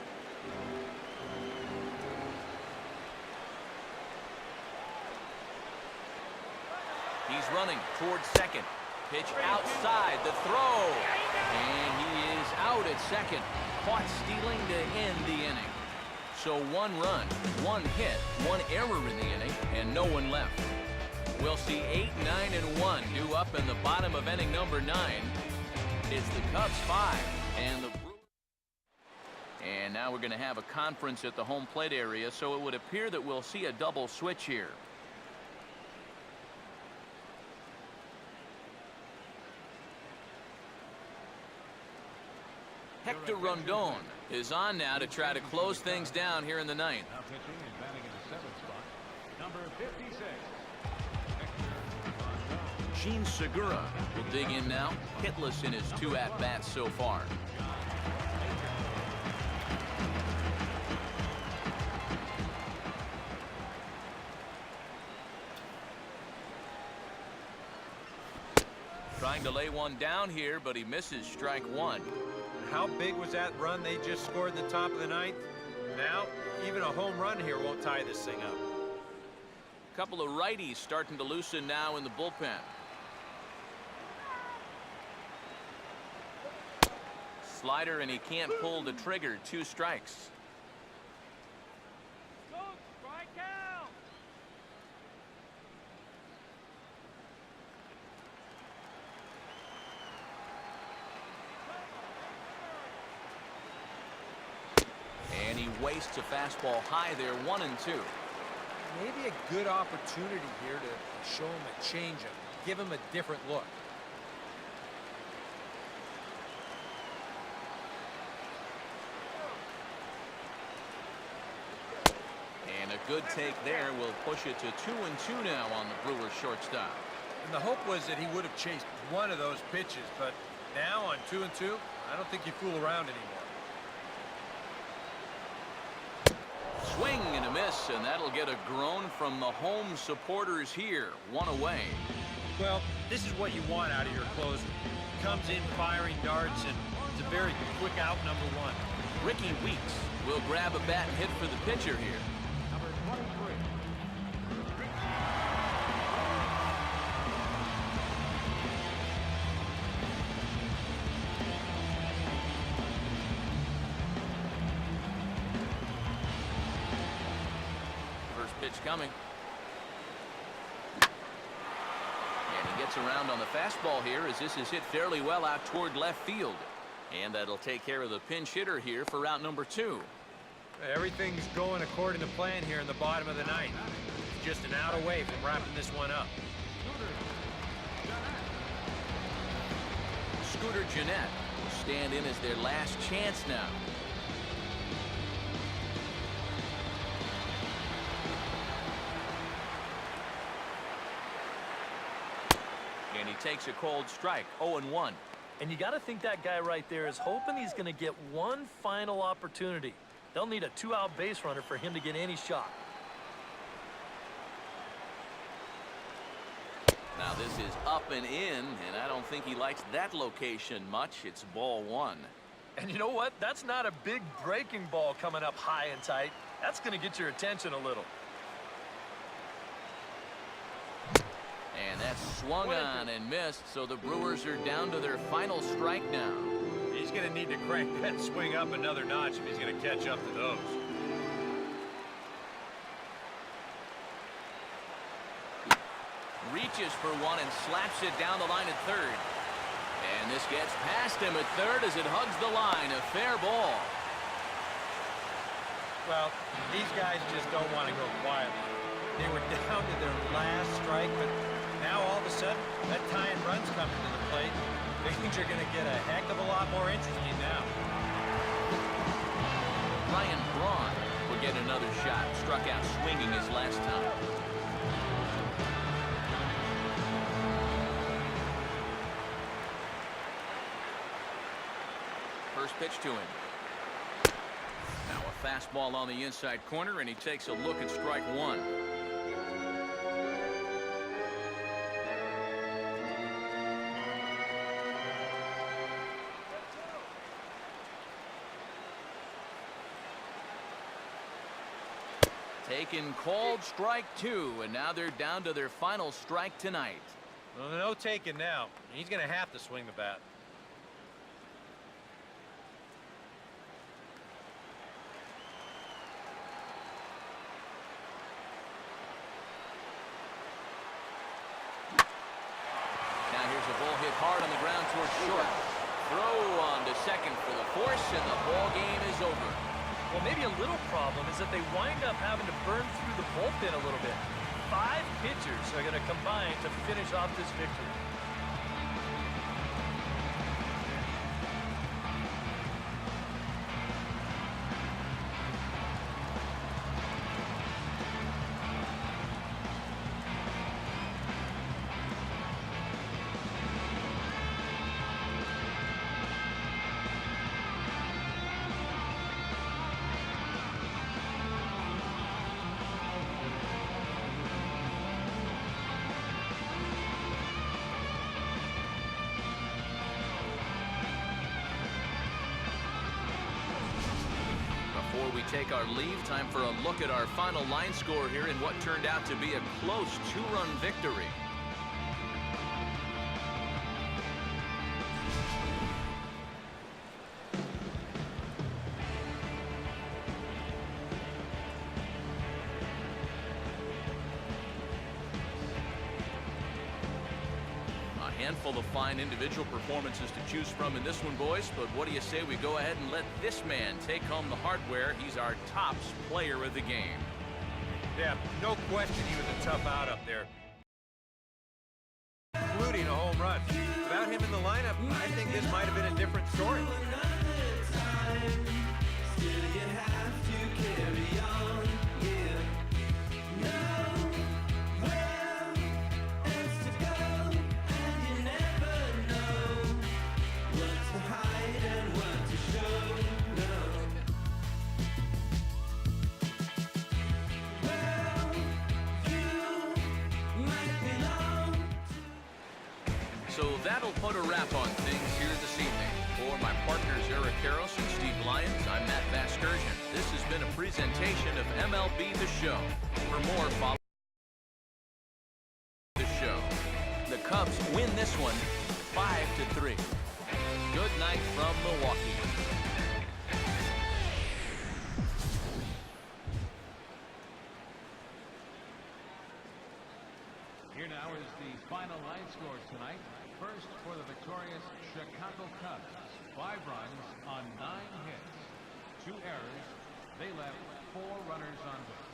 He's running towards second. Pitch outside the throw. And he is out at second. Caught stealing to end the inning. So one run, one hit, one error in the inning, and no one left. We'll see 8, 9, and 1 due up in the bottom of inning number 9. It's the Cubs 5 and the Brewers. And now we're going to have a conference at the home plate area, so it would appear that we'll see a double switch here. Hector Rondon is on now to try to close things down here in the ninth. Now pitching and batting in the 7th spot, number 56. Gene Segura will dig in now, hitless in his 2 at-bats so far. Trying to lay one down here, but he misses strike one. How big was that run they just scored in the top of the ninth? Now, even a home run here won't tie this thing up. A couple of righties starting to loosen now in the bullpen. Slider, and he can't pull the trigger. 2 strikes. And he wastes a fastball high there, 1-2. Maybe a good opportunity here to show him a changeup, give him a different look. And a good take there will push it to 2-2 now on the Brewers shortstop. And the hope was that he would have chased one of those pitches, but now on 2-2, I don't think you fool around anymore. Swing and a miss, and that'll get a groan from the home supporters here. 1 away. Well, this is what you want out of your closer. Comes in firing darts, and it's a very quick out, number 1. Ricky Weeks will grab a bat and hit for the pitcher here. Number 23. First pitch coming. And he gets around on the fastball here as this is hit fairly well out toward left field. And that'll take care of the pinch hitter here for route number 2. Everything's going according to plan here in the bottom of the ninth. Just an out away from wrapping this one up. Scooter Gennett will stand in as their last chance now. And he takes a cold strike, 0-1. And you got to think that guy right there is hoping he's going to get one final opportunity. They'll need a 2-out base runner for him to get any shot. Now this is up and in, and I don't think he likes that location much. It's ball one. And you know what? That's not a big breaking ball coming up high and tight. That's going to get your attention a little. And that's swung on and missed, so the Brewers are down to their final strike now. He's going to need to crank that swing up another notch if he's going to catch up to those. Reaches for one and slaps it down the line at third. And this gets past him at third as it hugs the line. A fair ball. Well, these guys just don't want to go quietly. They were down to their last strike, but now all of a sudden, that tying run's coming to the plate. Things are going to get a heck of a lot more interesting now. Ryan Braun will get another shot. Struck out swinging his last time. First pitch to him. Now a fastball on the inside corner, and he takes a look at strike one. Taken called strike two, and now they're down to their final strike tonight. Well, no taking now. He's going to have to swing the bat. Now here's a ball hit hard on the ground towards short. Throw on to second for the force, and the ball game is over. Well, maybe a little problem is that they wind up having to burn through the bullpen a little bit. 5 pitchers are going to combine to finish off this victory. Before we take our leave, time for a look at our final line score here in what turned out to be a close 2-run victory. Handful of fine individual performances to choose from in this one, boys, but what do you say we go ahead and let this man take home the hardware? He's our tops player of the game. Yeah, no question he was a tough out up there, including a home run. Without him in the lineup, I think this might have been a different story. So that'll put a wrap on things here this evening. For my partners Eric Karros and Steve Lyons, I'm Matt Vasgersian. This has been a presentation of MLB The Show. For more, follow The Show. The Cubs win this one 5-3. Good night from Milwaukee. Here now is the final line score tonight. First for the victorious Chicago Cubs. 5 runs on 9 hits. 2 errors. They left 4 runners on base.